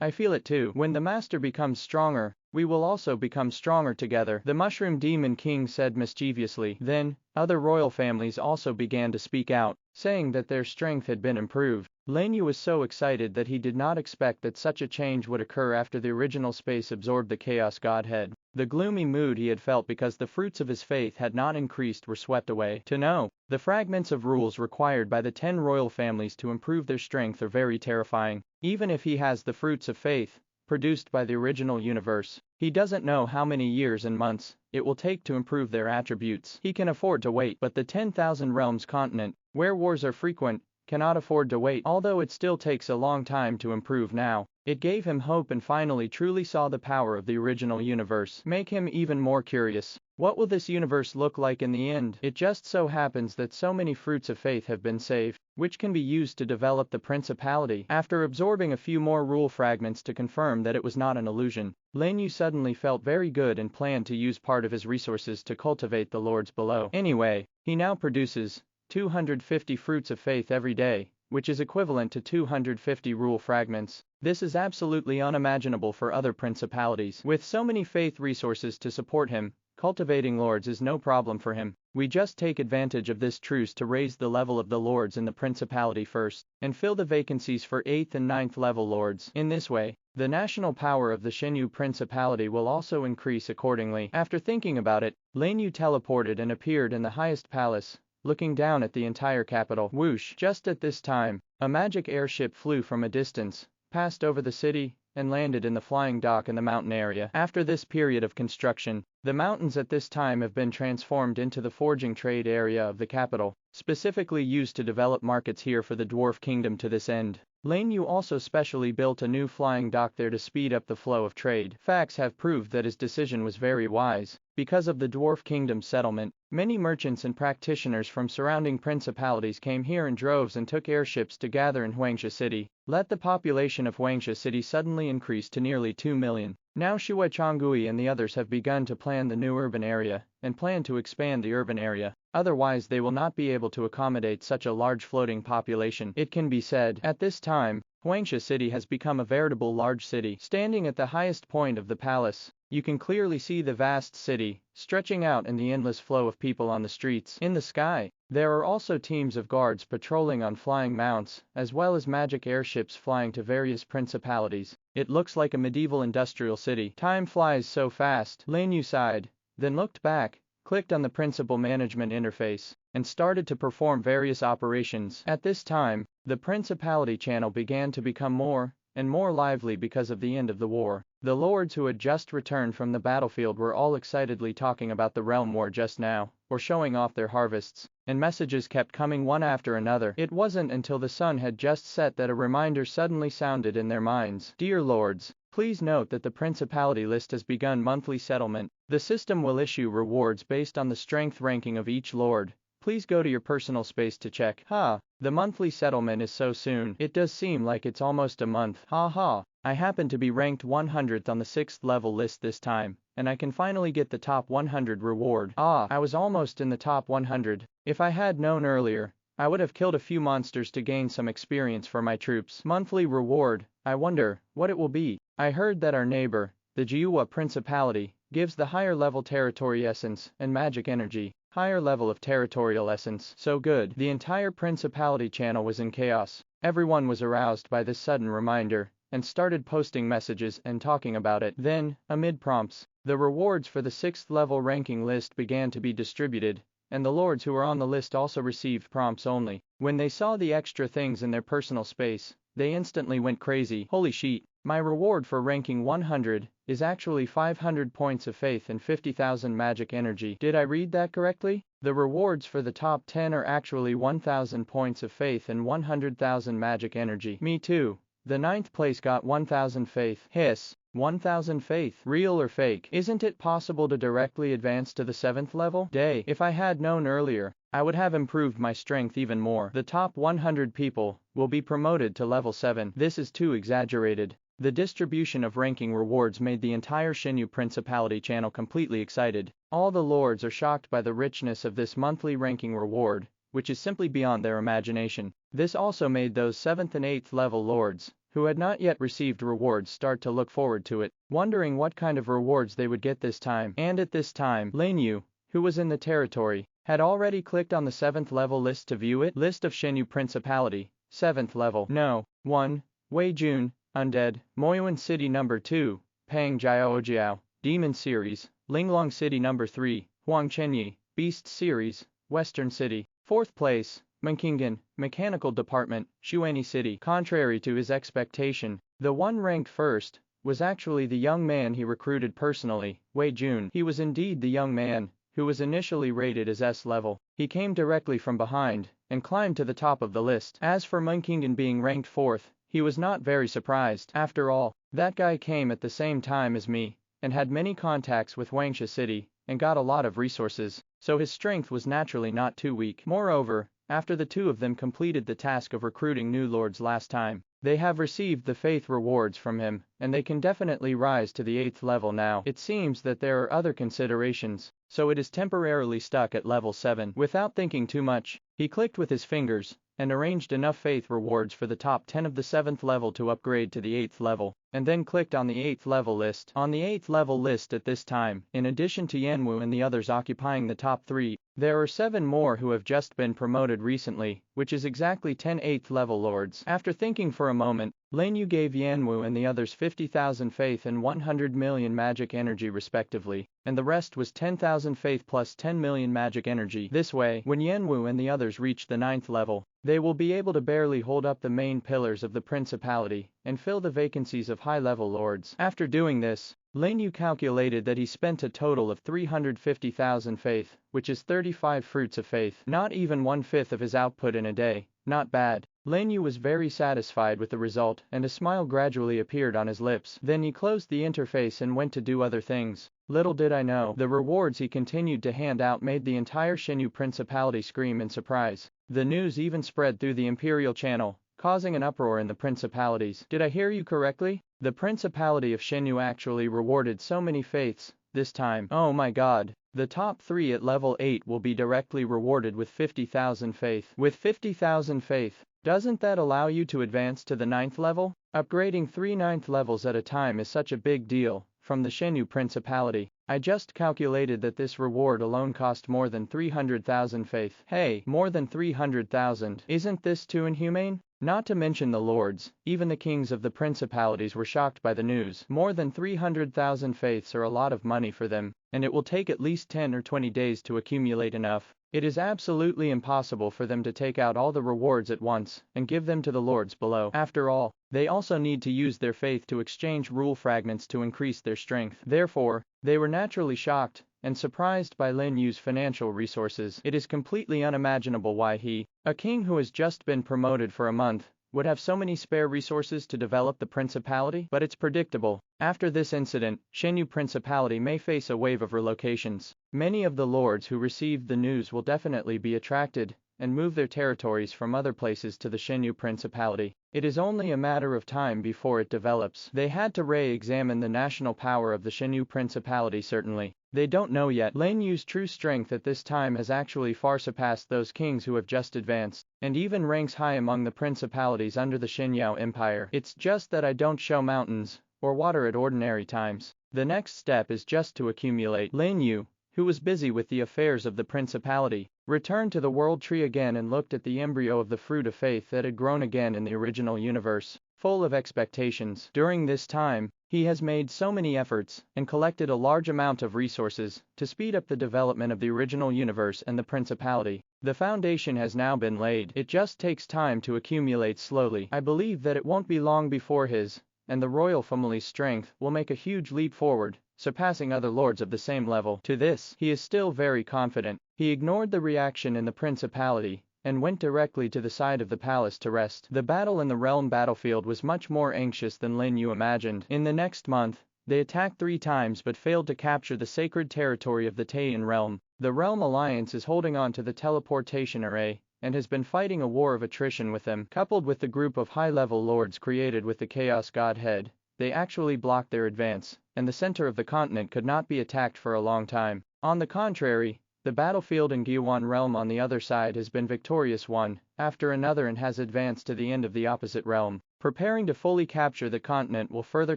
I feel it too. When the Master becomes stronger, we will also become stronger together, the Mushroom Demon King said mischievously. Then, other royal families also began to speak out, saying that their strength had been improved. Lin Yu was so excited that he did not expect that such a change would occur after the original space absorbed the Chaos Godhead. The gloomy mood he had felt because the fruits of his faith had not increased were swept away. To know, the fragments of rules required by the 10 royal families to improve their strength are very terrifying. Even if he has the fruits of faith, produced by the original universe, he doesn't know how many years and months it will take to improve their attributes. He can afford to wait, but the 10,000 Realms continent, where wars are frequent, cannot afford to wait. Although it still takes a long time to improve now, it gave him hope and finally truly saw the power of the original universe make him even more curious. What will this universe look like in the end? It just so happens that so many fruits of faith have been saved, which can be used to develop the principality. After absorbing a few more rule fragments to confirm that it was not an illusion, Lin Yu suddenly felt very good and planned to use part of his resources to cultivate the lords below. Anyway, he now produces 250 fruits of faith every day, which is equivalent to 250 rule fragments. This is absolutely unimaginable for other principalities. With so many faith resources to support him, cultivating lords is no problem for him. We just take advantage of this truce to raise the level of the lords in the principality first, and fill the vacancies for 8th and 9th level lords. In this way, the national power of the Shenyu principality will also increase accordingly. After thinking about it, Lin Yu teleported and appeared in the highest palace, looking down at the entire capital. Whoosh! Just at this time, a magic airship flew from a distance, passed over the city, and landed in the flying dock in the mountain area. After this period of construction, the mountains at this time have been transformed into the forging trade area of the capital, specifically used to develop markets here for the Dwarf Kingdom. To this end, Lin Yu also specially built a new flying dock there to speed up the flow of trade. Facts have proved that his decision was very wise. Because of the Dwarf Kingdom settlement, many merchants and practitioners from surrounding principalities came here in droves and took airships to gather in Huangsha City. Let the population of Huangsha City suddenly increase to nearly 2 million. Now Shuai Chonggui and the others have begun to plan the new urban area, and plan to expand the urban area. Otherwise they will not be able to accommodate such a large floating population. It can be said, at this time, Huangsha City has become a veritable large city. Standing at the highest point of the palace, you can clearly see the vast city, stretching out in the endless flow of people on the streets. In the sky, there are also teams of guards patrolling on flying mounts, as well as magic airships flying to various principalities. It looks like a medieval industrial city. Time flies so fast. Lin Yu sighed, then looked back, clicked on the principal management interface, and started to perform various operations. At this time, the principality channel began to become more and more lively because of the end of the war. The lords who had just returned from the battlefield were all excitedly talking about the realm war just now, or showing off their harvests, and messages kept coming one after another. It wasn't until the sun had just set that a reminder suddenly sounded in their minds. Dear lords, please note that the principality list has begun monthly settlement. The system will issue rewards based on the strength ranking of each lord. Please go to your personal space to check. The monthly settlement is so soon. It does seem like it's almost a month. I happen to be ranked 100th on the 6th level list this time, and I can finally get the top 100 reward. I was almost in the top 100. If I had known earlier, I would have killed a few monsters to gain some experience for my troops. Monthly reward, I wonder what it will be. I heard that our neighbor, the Jiuwa Principality, gives the higher level territory essence and magic energy. Higher level of territorial essence. So good. The entire principality channel was in chaos. Everyone was aroused by this sudden reminder, and started posting messages and talking about it. Then, amid prompts, the rewards for the 6th level ranking list began to be distributed, and the lords who were on the list also received prompts only. When they saw the extra things in their personal space, they instantly went crazy. Holy shit, my reward for ranking 100 is actually 500 points of faith and 50,000 magic energy. Did I read that correctly? The rewards for the top 10 are actually 1,000 points of faith and 100,000 magic energy. Me too. The 9th place got 1,000 faith. Hiss. 1,000 faith. Real or fake? Isn't it possible to directly advance to the 7th level? If I had known earlier, I would have improved my strength even more. The top 100 people will be promoted to level 7. This is too exaggerated. The distribution of ranking rewards made the entire Lin You Principality channel completely excited. All the lords are shocked by the richness of this monthly ranking reward, which is simply beyond their imagination. This also made those 7th and 8th level lords, who had not yet received rewards, start to look forward to it, wondering what kind of rewards they would get this time. And at this time, Lin You, who was in the territory, had already clicked on the 7th level list to view it. List of Lin You Principality, 7th level. No. 1. Wei Jun, Undead, Moyuan City number 2, Pang Jiaojiao, Demon Series, Linglong City number 3, Huang Chenyi, Beast Series, Western City. 4th place, Mankingen, Mechanical Department, Shuani City. Contrary to his expectation, the one ranked first was actually the young man he recruited personally, Wei Jun. He was indeed the young man who was initially rated as S level. He came directly from behind and climbed to the top of the list. As for Mankingen being ranked 4th, he was not very surprised. After all, that guy came at the same time as me and had many contacts with Wangsha City and got a lot of resources, so his strength was naturally not too weak. Moreover, after the two of them completed the task of recruiting new lords last time, they have received the faith rewards from him, and they can definitely rise to the 8th level now. It seems that there are other considerations, so it is temporarily stuck at level 7. Without thinking too much, he clicked with his fingers and arranged enough faith rewards for the top 10 of the 7th level to upgrade to the 8th level, and then clicked on the 8th level list. On the 8th level list at this time, in addition to Yanwu and the others occupying the top 3, there are 7 more who have just been promoted recently, which is exactly 10 8th level lords. After thinking for a moment, Lin You gave Yanwu and the others 50,000 faith and 100 million magic energy respectively, and the rest was 10,000 faith plus 10 million magic energy. This way, when Yanwu and the others reach the 9th level, they will be able to barely hold up the main pillars of the principality and fill the vacancies of high-level lords. After doing this, Lin You calculated that he spent a total of 350,000 faith, which is 35 fruits of faith. Not even 1/5 of his output in a day. Not bad. Lin You was very satisfied with the result, and a smile gradually appeared on his lips. Then he closed the interface and went to do other things. Little did I know, the rewards he continued to hand out made the entire Lin You Principality scream in surprise. The news even spread through the Imperial Channel, causing an uproar in the principalities. Did I hear you correctly? The Principality of Lin You actually rewarded so many faiths this time. Oh my god. The top 3 at level 8 will be directly rewarded with 50,000 faith. With 50,000 faith, doesn't that allow you to advance to the 9th level? Upgrading 3 9th levels at a time is such a big deal. From the Lin You Principality, I just calculated that this reward alone cost more than 300,000 faith. Hey, more than 300,000. Isn't this too inhumane? Not to mention the lords, even the kings of the principalities were shocked by the news. More than 300,000 faiths are a lot of money for them, and it will take at least 10 or 20 days to accumulate enough. It is absolutely impossible for them to take out all the rewards at once and give them to the lords below. After all, they also need to use their faith to exchange rule fragments to increase their strength. Therefore, they were naturally shocked and surprised by Lin Yu's financial resources. It is completely unimaginable why he, a king who has just been promoted for a month, would have so many spare resources to develop the principality, but it's predictable. After this incident, Lin You Principality may face a wave of relocations. Many of the lords who received the news will definitely be attracted and move their territories from other places to the Lin You Principality. It is only a matter of time before it develops. They had to re-examine the national power of the Lin You Principality certainly. They don't know yet. Lin Yu's true strength at this time has actually far surpassed those kings who have just advanced, and even ranks high among the principalities under the Xinyao Empire. It's just that I don't show mountains or water at ordinary times. The next step is just to accumulate. Lin Yu, who was busy with the affairs of the principality, returned to the world tree again and looked at the embryo of the fruit of faith that had grown again in the original universe, full of expectations. During this time, He has made so many efforts and collected a large amount of resources to speed up the development of the original universe and the principality. The foundation has now been laid. It just takes time to accumulate slowly. I believe that it won't be long before his and the royal family's strength will make a huge leap forward, surpassing other lords of the same level. To this, he is still very confident. He ignored the reaction in the principality and went directly to the side of the palace to rest. The battle in the realm battlefield was much more anxious than Lin You imagined. In the next month, they attacked 3 times but failed to capture the sacred territory of the Taiyan realm. The Realm Alliance is holding on to the teleportation array and has been fighting a war of attrition with them. Coupled with the group of high-level lords created with the Chaos Godhead, they actually blocked their advance, and the center of the continent could not be attacked for a long time. On the contrary, the battlefield in Gyiwan realm on the other side has been victorious one after another and has advanced to the end of the opposite realm. Preparing to fully capture the continent will further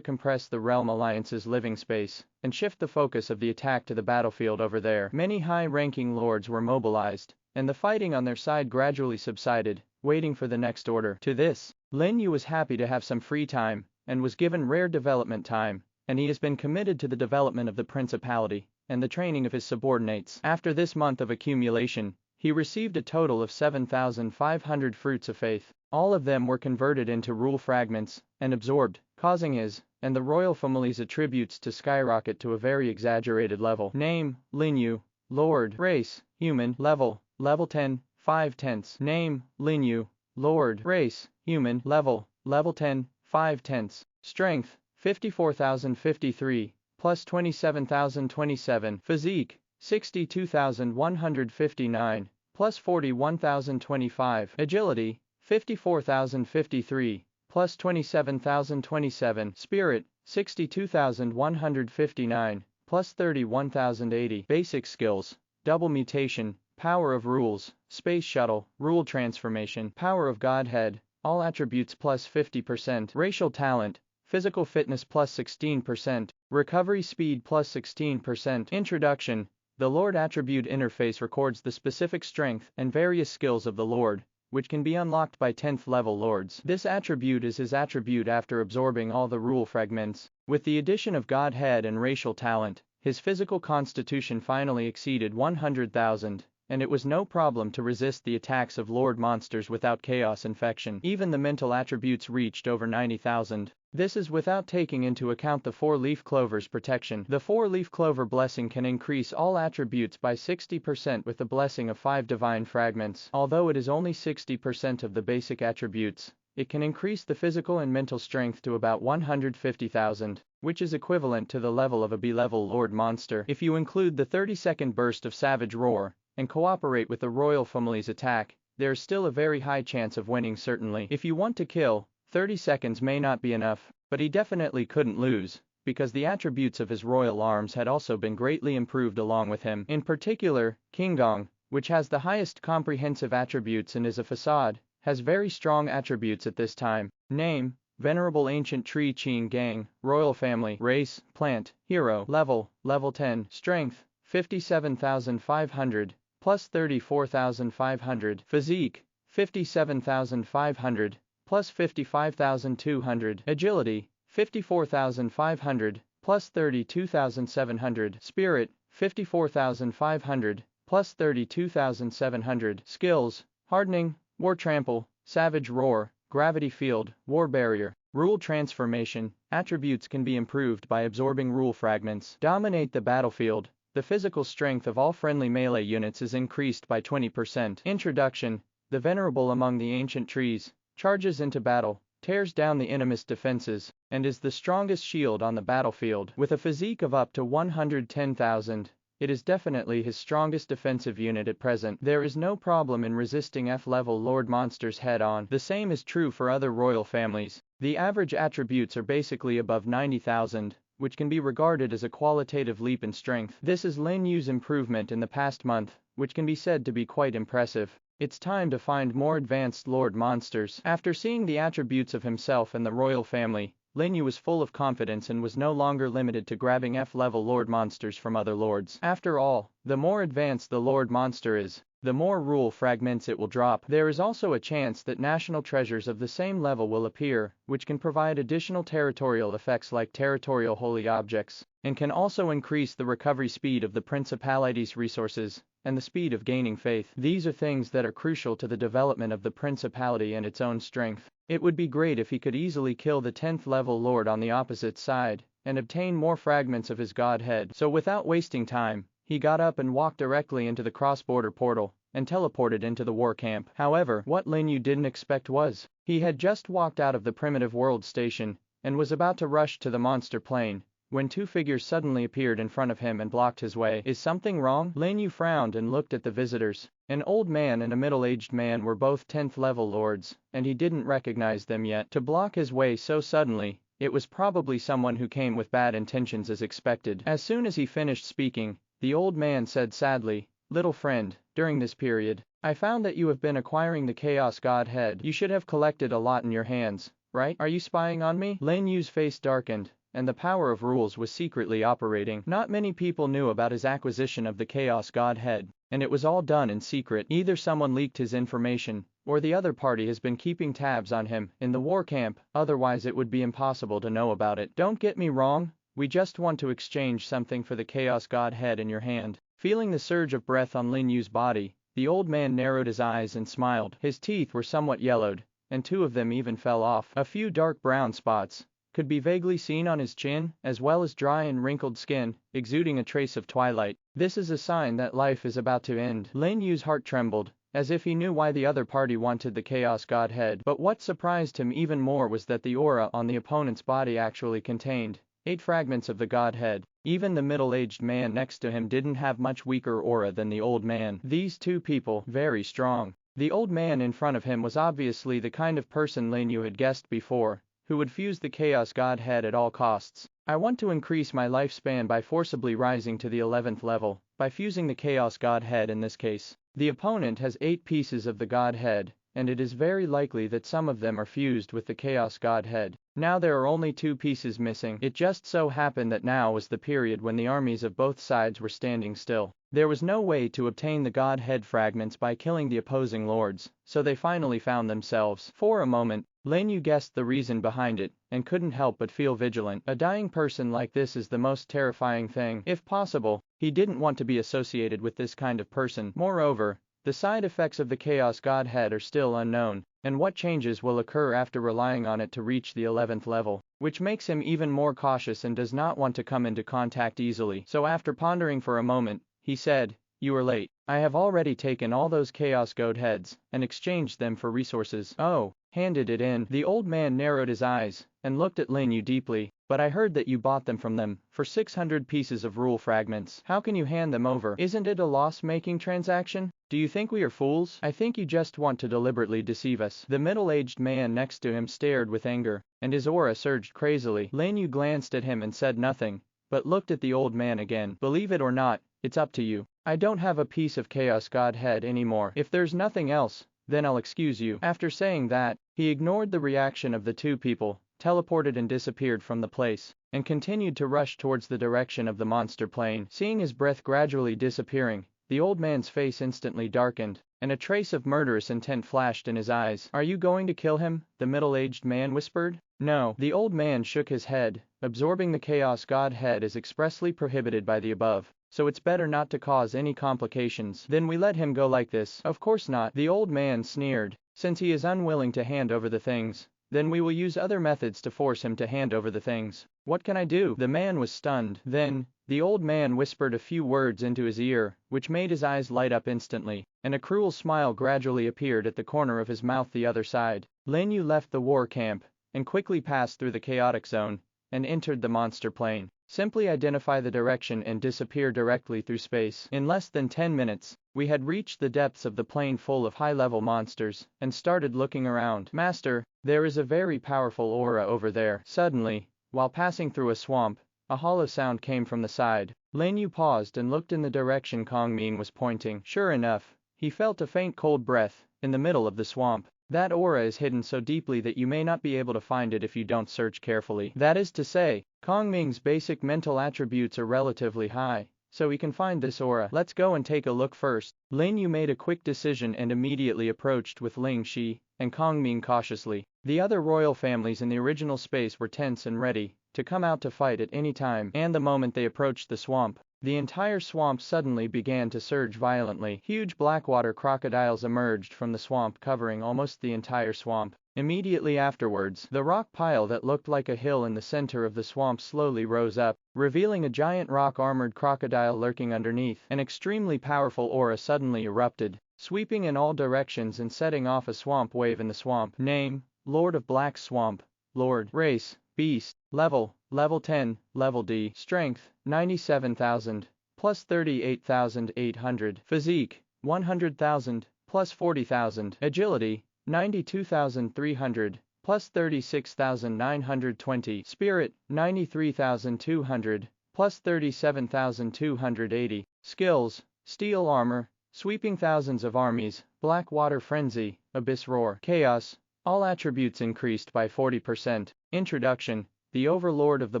compress the Realm Alliance's living space and shift the focus of the attack to the battlefield over there. Many high-ranking lords were mobilized, and the fighting on their side gradually subsided, waiting for the next order. To this, Lin Yu was happy to have some free time and was given rare development time, and he has been committed to the development of the principality and the training of his subordinates. After this month of accumulation, he received a total of 7,500 fruits of faith. All of them were converted into rule fragments and absorbed, causing his and the royal family's attributes to skyrocket to a very exaggerated level. Name, Lin You. Lord. Race, human. Level, level 10, 5/10. Name, Lin You. Lord. Race, human. Level 10, 5/10. Strength, 54,053, plus 27,027. Physique, 62,159, plus 41,025. Agility, 54,053, plus 27,027. Spirit, 62,159, plus 31,080. Basic skills, double mutation, power of rules, space shuttle, rule transformation, power of Godhead, all attributes plus 50%. Racial talent, physical fitness plus 16%, recovery speed plus 16%. Introduction, the Lord attribute interface records the specific strength and various skills of the Lord, which can be unlocked by 10th level lords. This attribute is his attribute after absorbing all the rule fragments. With the addition of Godhead and racial talent, his physical constitution finally exceeded 100,000, and it was no problem to resist the attacks of lord monsters without chaos infection. Even the mental attributes reached over 90,000. This is without taking into account the 4-leaf clover's protection. The 4-leaf clover blessing can increase all attributes by 60% with the blessing of 5 divine fragments. Although it is only 60% of the basic attributes, it can increase the physical and mental strength to about 150,000, which is equivalent to the level of a B-level lord monster. If you include the 30-second burst of Savage Roar and cooperate with the royal family's attack, there is still a very high chance of winning. Certainly, if you want to kill, 30 seconds may not be enough, but he definitely couldn't lose, because the attributes of his royal arms had also been greatly improved along with him. In particular, Qinggong, which has the highest comprehensive attributes and is a facade, has very strong attributes at this time. Name, Venerable Ancient Tree Qinggong, Royal Family, Race, Plant, Hero, Level 10, Strength, 57,500, plus 34,500, Physique, 57,500, plus 55,200, Agility, 54,500, plus 32,700, Spirit, 54,500, plus 32,700, Skills, Hardening, War Trample, Savage Roar, Gravity Field, War Barrier, Rule Transformation. Attributes can be improved by absorbing rule fragments. Dominate the battlefield. The physical strength of all friendly melee units is increased by 20%. Introduction, the Venerable among the ancient trees charges into battle, tears down the enemy's defenses, and is the strongest shield on the battlefield. With a physique of up to 110,000, it is definitely his strongest defensive unit at present. There is no problem in resisting F-level lord monsters head-on. The same is true for other royal families. The average attributes are basically above 90,000, which can be regarded as a qualitative leap in strength. This is Lin Yu's improvement in the past month, which can be said to be quite impressive. It's time to find more advanced lord monsters. After seeing the attributes of himself and the royal family, Lin You was full of confidence and was no longer limited to grabbing F-level lord monsters from other lords. After all, the more advanced the lord monster is, the more rule fragments it will drop. There is also a chance that national treasures of the same level will appear, which can provide additional territorial effects like territorial holy objects, and can also increase the recovery speed of the principality's resources, and the speed of gaining faith. These are things that are crucial to the development of the principality and its own strength. It would be great if he could easily kill the 10th level lord on the opposite side, and obtain more fragments of his godhead. So without wasting time, he got up and walked directly into the cross-border portal, and teleported into the war camp. However, what Lin You didn't expect was, he had just walked out of the primitive world station, and was about to rush to the monster plane, when two figures suddenly appeared in front of him and blocked his way. Is something wrong? Lin You frowned and looked at the visitors. An old man and a middle-aged man were both 10th level lords, and he didn't recognize them yet. To block his way so suddenly, it was probably someone who came with bad intentions as expected. As soon as he finished speaking, the old man said sadly, "Little friend, during this period, I found that you have been acquiring the Chaos Godhead. You should have collected a lot in your hands, right? Are you spying on me?" Lin Yu's face darkened, and the power of rules was secretly operating. Not many people knew about his acquisition of the Chaos Godhead, and it was all done in secret. Either someone leaked his information, or the other party has been keeping tabs on him in the war camp, otherwise it would be impossible to know about it. Don't get me wrong, we just want to exchange something for the Chaos Godhead in your hand. Feeling the surge of breath on Lin Yu's body, the old man narrowed his eyes and smiled. His teeth were somewhat yellowed, and two of them even fell off. A few dark brown spots could be vaguely seen on his chin, as well as dry and wrinkled skin, exuding a trace of twilight. This is a sign that life is about to end. Lin Yu's heart trembled, as if he knew why the other party wanted the Chaos Godhead. But what surprised him even more was that the aura on the opponent's body actually contained 8 fragments of the Godhead. Even the middle-aged man next to him didn't have much weaker aura than the old man. These two people, very strong. The old man in front of him was obviously the kind of person Lin You had guessed before, who would fuse the Chaos Godhead at all costs. I want to increase my lifespan by forcibly rising to the 11th level, by fusing the Chaos Godhead in this case. The opponent has 8 pieces of the Godhead, and it is very likely that some of them are fused with the Chaos Godhead. Now there are only 2 pieces missing. It just so happened that now was the period when the armies of both sides were standing still. There was no way to obtain the Godhead fragments by killing the opposing lords, so they finally found themselves. For a moment, Lin You guessed the reason behind it, and couldn't help but feel vigilant. A dying person like this is the most terrifying thing. If possible, he didn't want to be associated with this kind of person. Moreover, the side effects of the Chaos Godhead are still unknown, and what changes will occur after relying on it to reach the 11th level, which makes him even more cautious and does not want to come into contact easily. So after pondering for a moment, he said, "You are late. I have already taken all those Chaos Godheads, and exchanged them for resources." "Oh, handed it in." The old man narrowed his eyes, and looked at Lin You deeply. "But I heard that you bought them from them, for 600 pieces of rule fragments. How can you hand them over? Isn't it a loss-making transaction? Do you think we are fools? I think you just want to deliberately deceive us." The middle-aged man next to him stared with anger, and his aura surged crazily. Lin You glanced at him and said nothing, but looked at the old man again. "Believe it or not, it's up to you. I don't have a piece of Chaos Godhead anymore. If there's nothing else, then I'll excuse you." After saying that, he ignored the reaction of the two people, teleported and disappeared from the place, and continued to rush towards the direction of the monster plane. Seeing his breath gradually disappearing, the old man's face instantly darkened, and a trace of murderous intent flashed in his eyes. "Are you going to kill him?" the middle-aged man whispered. "No." The old man shook his head. "Absorbing the Chaos Godhead is expressly prohibited by the above, so it's better not to cause any complications." "Then we let him go like this?" "Of course not." The old man sneered. "Since he is unwilling to hand over the things, then we will use other methods to force him to hand over the things. What can I do?" The man was stunned. Then, the old man whispered a few words into his ear, which made his eyes light up instantly, and a cruel smile gradually appeared at the corner of his mouth the other side. Lin You left the war camp, and quickly passed through the chaotic zone, and entered the monster plane. Simply identify the direction and disappear directly through space. In less than 10 minutes, we had reached the depths of the plane full of high-level monsters, and started looking around. "Master, there is a very powerful aura over there." Suddenly, while passing through a swamp, a hollow sound came from the side. Lin You paused and looked in the direction Kongming was pointing. Sure enough, he felt a faint cold breath, in the middle of the swamp. That aura is hidden so deeply that you may not be able to find it if you don't search carefully. That is to say, Kongming's basic mental attributes are relatively high, so we can find this aura. Let's go and take a look first. Lin You made a quick decision and immediately approached with Ling Shi and Kong Ming cautiously. The other royal families in the original space were tense and ready to come out to fight at any time, and the moment they approached the swamp, the entire swamp suddenly began to surge violently. Huge blackwater crocodiles emerged from the swamp, covering almost the entire swamp. Immediately afterwards, the rock pile that looked like a hill in the center of the swamp slowly rose up, revealing a giant rock-armored crocodile lurking underneath. An extremely powerful aura suddenly erupted, sweeping in all directions and setting off a swamp wave in the swamp. Name: Lord of Black Swamp. Lord. Race: Beast. Level: Level 10, Level D. Strength: 97,000, plus 38,800. Physique: 100,000, plus 40,000. Agility: 92,300, plus 36,920. Spirit: 93,200, plus 37,280. Skills: Steel Armor, Sweeping Thousands of Armies, Black Water Frenzy, Abyss Roar. Chaos: all attributes increased by 40%. Introduction: the Overlord of the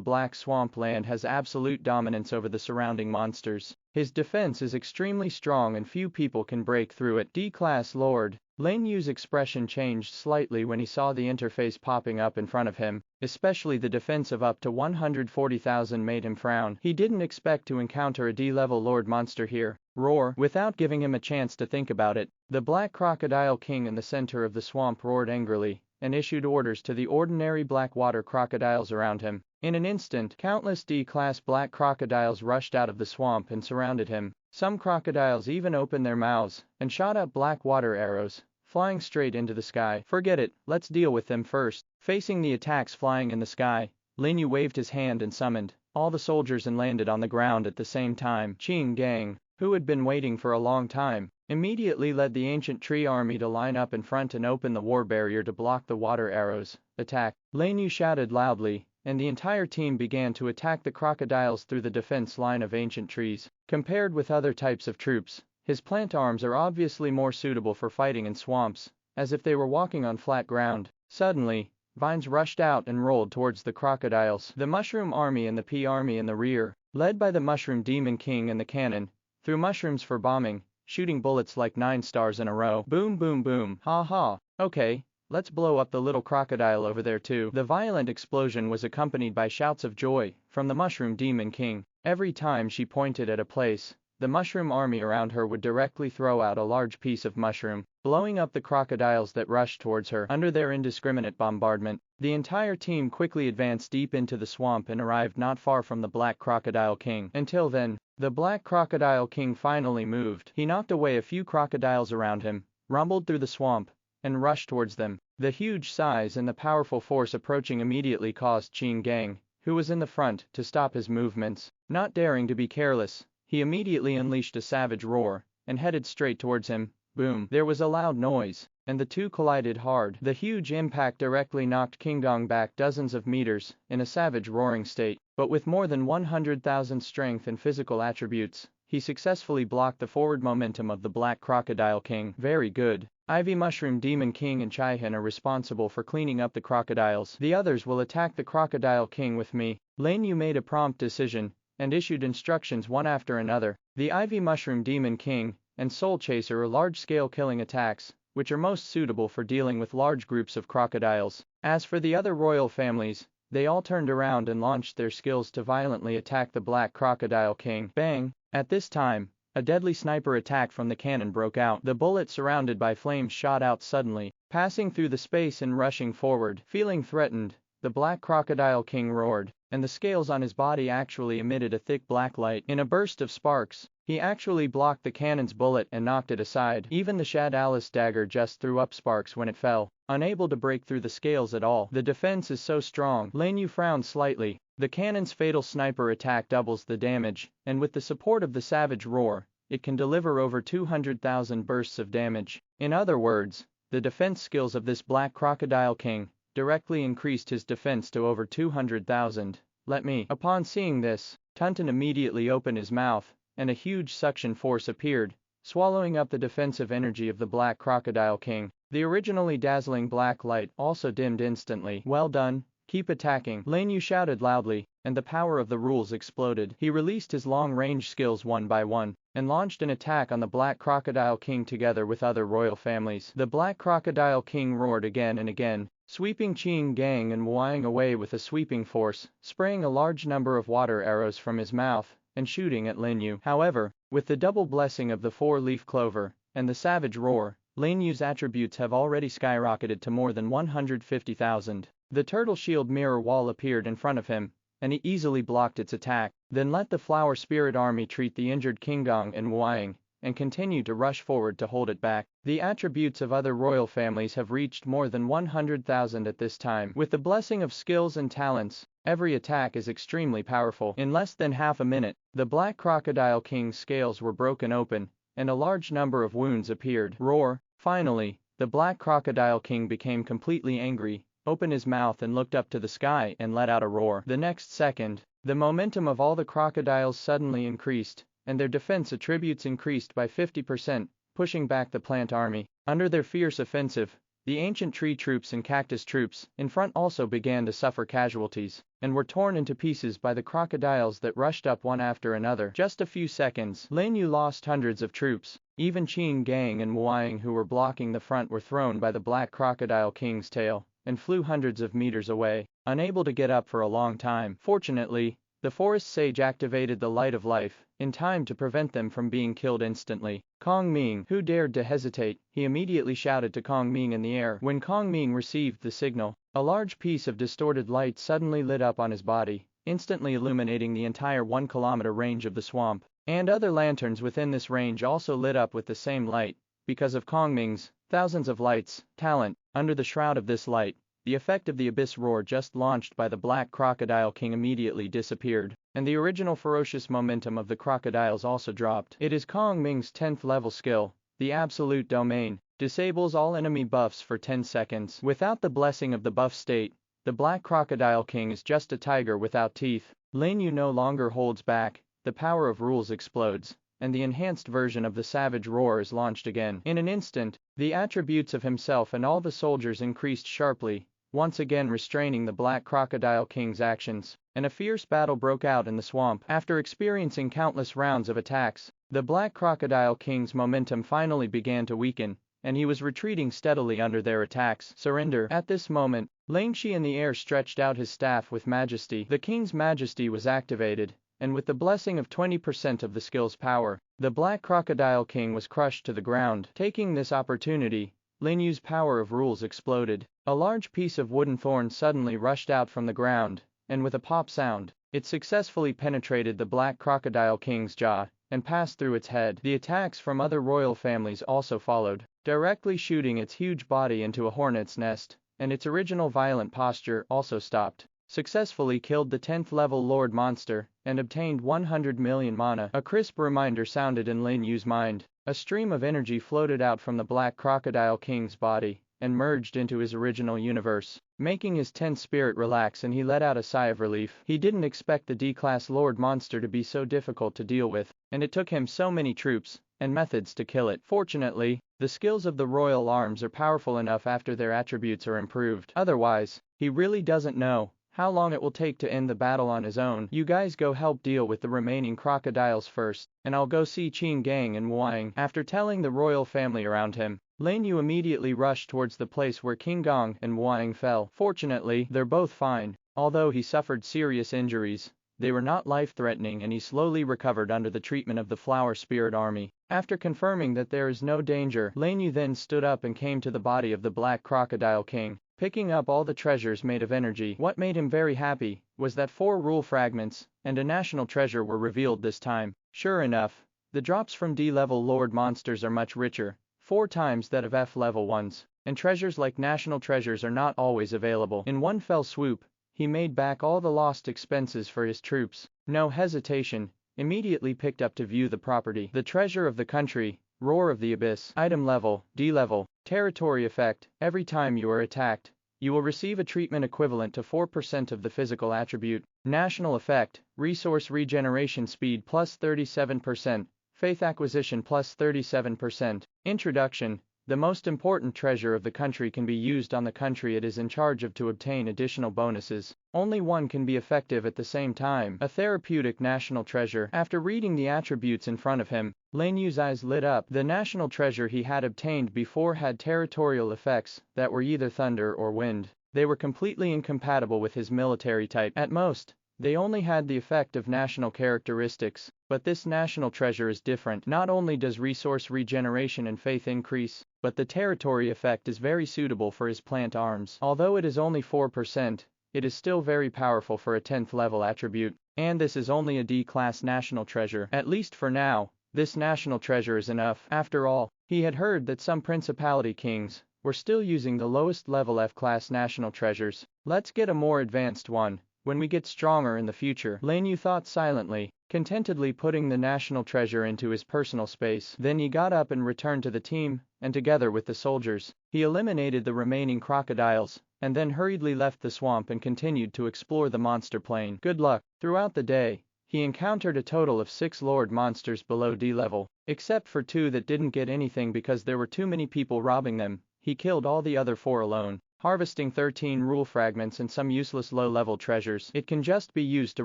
Black Swamp Land has absolute dominance over the surrounding monsters. His defense is extremely strong and few people can break through it. D-Class Lord. Lin Yu's expression changed slightly when he saw the interface popping up in front of him, especially the defense of up to 140,000 made him frown. He didn't expect to encounter a D-level Lord monster here. Roar. Without giving him a chance to think about it, the Black Crocodile King in the center of the swamp roared angrily and issued orders to the ordinary black water crocodiles around him. In an instant, countless D-class black crocodiles rushed out of the swamp and surrounded him. Some crocodiles even opened their mouths and shot out black water arrows, flying straight into the sky. Forget it, let's deal with them first. Facing the attacks flying in the sky, Lin Yu waved his hand and summoned all the soldiers and landed on the ground at the same time. Qing Gang, who had been waiting for a long time, immediately led the ancient tree army to line up in front and open the war barrier to block the water arrows. Attack! Lin Yu shouted loudly, and the entire team began to attack the crocodiles through the defense line of ancient trees. Compared with other types of troops, his plant arms are obviously more suitable for fighting in swamps, as if they were walking on flat ground. Suddenly, vines rushed out and rolled towards the crocodiles. The Mushroom Army and the Pea Army in the rear, led by the Mushroom Demon King and the cannon, threw mushrooms for bombing, shooting bullets like 9 stars in a row. Boom boom boom. Ha ha. Okay, let's blow up the little crocodile over there too. The violent explosion was accompanied by shouts of joy from the Mushroom Demon King. Every time she pointed at a place, the mushroom army around her would directly throw out a large piece of mushroom, blowing up the crocodiles that rushed towards her. Under their indiscriminate bombardment, the entire team quickly advanced deep into the swamp and arrived not far from the Black Crocodile King. Until then, the Black Crocodile King finally moved. He knocked away a few crocodiles around him, rumbled through the swamp, and rushed towards them. The huge size and the powerful force approaching immediately caused Qing Gang, who was in the front, to stop his movements. Not daring to be careless, he immediately unleashed a savage roar and headed straight towards him. Boom. There was a loud noise, and the two collided hard. The huge impact directly knocked King Gong back dozens of meters in a savage roaring state, but with more than 100,000 strength and physical attributes, he successfully blocked the forward momentum of the Black Crocodile King. Very good. Ivy Mushroom Demon King and Chaihan are responsible for cleaning up the crocodiles. The others will attack the Crocodile King with me. Lin You made a prompt decision and issued instructions one after another. The Ivy Mushroom Demon King and Soul Chaser are large-scale killing attacks, which are most suitable for dealing with large groups of crocodiles. As for the other royal families, they all turned around and launched their skills to violently attack the Black Crocodile King. Bang! At this time, a deadly sniper attack from the cannon broke out. The bullet surrounded by flames shot out suddenly, passing through the space and rushing forward. Feeling threatened, the Black Crocodile King roared, and the scales on his body actually emitted a thick black light. In a burst of sparks, he actually blocked the cannon's bullet and knocked it aside. Even the Shad Alice dagger just threw up sparks when it fell, unable to break through the scales at all. The defense is so strong. Lin Yu frowned slightly. The cannon's fatal sniper attack doubles the damage, and with the support of the savage roar, it can deliver over 200,000 bursts of damage. In other words, the defense skills of this Black Crocodile King directly increased his defense to over 200,000. Let me. Upon seeing this, Tunton immediately opened his mouth, and a huge suction force appeared, swallowing up the defensive energy of the Black Crocodile King. The originally dazzling black light also dimmed instantly. Well done, Keep attacking, Lin You shouted loudly, and the power of the rules exploded. He released his long-range skills one by one, and launched an attack on the Black Crocodile King together with other royal families. The Black Crocodile King roared again and again, sweeping Qing Gang and Wang away with a sweeping force, spraying a large number of water arrows from his mouth, and shooting at Lin You. However, with the double blessing of the four-leaf clover, and the savage roar, Lin Yu's attributes have already skyrocketed to more than 150,000. The turtle shield mirror wall appeared in front of him, and he easily blocked its attack, then let the flower spirit army treat the injured King Gong and Wang, and continue to rush forward to hold it back. The attributes of other royal families have reached more than 100,000 at this time. With the blessing of skills and talents, every attack is extremely powerful. In less than half a minute, the Black Crocodile King's scales were broken open, and a large number of wounds appeared. Roar! Finally, the Black Crocodile King became completely angry, opened his mouth and looked up to the sky and let out a roar. The next second, the momentum of all the crocodiles suddenly increased, and their defense attributes increased by 50%, pushing back the plant army. Under their fierce offensive, the ancient tree troops and cactus troops in front also began to suffer casualties, and were torn into pieces by the crocodiles that rushed up one after another. Just a few seconds, Lin You lost hundreds of troops. Even Qing Gang and Wang who were blocking the front were thrown by the Black Crocodile King's tail, and flew hundreds of meters away, unable to get up for a long time. Fortunately, the forest sage activated the light of life in time to prevent them from being killed instantly. Kong Ming, who dared to hesitate, he immediately shouted to Kong Ming in the air. When Kong Ming received the signal, a large piece of distorted light suddenly lit up on his body, instantly illuminating the entire 1-kilometer range of the swamp. And other lanterns within this range also lit up with the same light, because of Kong Ming's thousands of lights, talent. Under the shroud of this light, the effect of the abyss roar just launched by the Black Crocodile King immediately disappeared, and the original ferocious momentum of the crocodiles also dropped. It is Kong Ming's 10th level skill, the Absolute Domain, disables all enemy buffs for 10 seconds. Without the blessing of the buff state, the Black Crocodile King is just a tiger without teeth. Lin You no longer holds back, the power of rules explodes, and the enhanced version of the savage roar is launched again. In an instant, the attributes of himself and all the soldiers increased sharply, once again restraining the Black Crocodile King's actions, and a fierce battle broke out in the swamp. After experiencing countless rounds of attacks, the Black Crocodile King's momentum finally began to weaken, and he was retreating steadily under their attacks. Surrender! At this moment, Ling Shi in the air stretched out his staff with majesty. The king's majesty was activated, and with the blessing of 20% of the skill's power, the Black Crocodile King was crushed to the ground. Taking this opportunity, Lin Yu's power of rules exploded. A large piece of wooden thorn suddenly rushed out from the ground, and with a pop sound, it successfully penetrated the Black Crocodile King's jaw, and passed through its head. The attacks from other royal families also followed, directly shooting its huge body into a hornet's nest, and its original violent posture also stopped. Successfully killed the 10th level Lord Monster, and obtained 100 million mana. A crisp reminder sounded in Lin Yu's mind. A stream of energy floated out from the Black Crocodile King's body, and merged into his original universe, making his tense spirit relax, and he let out a sigh of relief. He didn't expect the D-class Lord Monster to be so difficult to deal with, and it took him so many troops and methods to kill it. Fortunately, the skills of the royal arms are powerful enough after their attributes are improved. Otherwise, he really doesn't know how long it will take to end the battle on his own. You guys go help deal with the remaining crocodiles first, and I'll go see Qing Gang and Wang. After telling the royal family around him, Lin You immediately rushed towards the place where King Gong and Wang fell. Fortunately, they're both fine. Although he suffered serious injuries, they were not life-threatening, and he slowly recovered under the treatment of the Flower Spirit Army. After confirming that there is no danger, Lin You then stood up and came to the body of the Black Crocodile King, picking up all the treasures made of energy. What made him very happy was that 4 rule fragments and a national treasure were revealed this time. Sure enough, the drops from D-level Lord Monsters are much richer, 4 times that of F-level ones, and treasures like national treasures are not always available. In one fell swoop, he made back all the lost expenses for his troops. No hesitation, immediately picked up to view the property. The treasure of the country, Roar of the Abyss. Item level, D-level. Territory effect, every time you are attacked, you will receive a treatment equivalent to 4% of the physical attribute. National effect, resource regeneration speed plus 37%, faith acquisition plus 37%. Introduction, The most important treasure of the country can be used on the country it is in charge of to obtain additional bonuses. Only one can be effective at the same time, a therapeutic national treasure. After reading the attributes in front of him, Lin Yu's eyes lit up. The national treasure he had obtained before had territorial effects that were either thunder or wind. They were completely incompatible with his military type. At most, they only had the effect of national characteristics, but this national treasure is different. Not only does resource regeneration and faith increase, but the territory effect is very suitable for his plant arms. Although it is only 4%, it is still very powerful for a 10th level attribute, and this is only a D-class national treasure. At least for now, this national treasure is enough. After all, he had heard that some principality kings were still using the lowest level F-class national treasures. Let's get a more advanced one when we get stronger in the future. Lin You thought silently, contentedly putting the national treasure into his personal space. Then he got up and returned to the team, and together with the soldiers, he eliminated the remaining crocodiles, and then hurriedly left the swamp and continued to explore the monster plain. Good luck. Throughout the day, he encountered a total of 6 lord monsters below D level, except for 2 that didn't get anything because there were too many people robbing them. He killed all the other 4 alone, harvesting 13 rule fragments and some useless low-level treasures. It can just be used to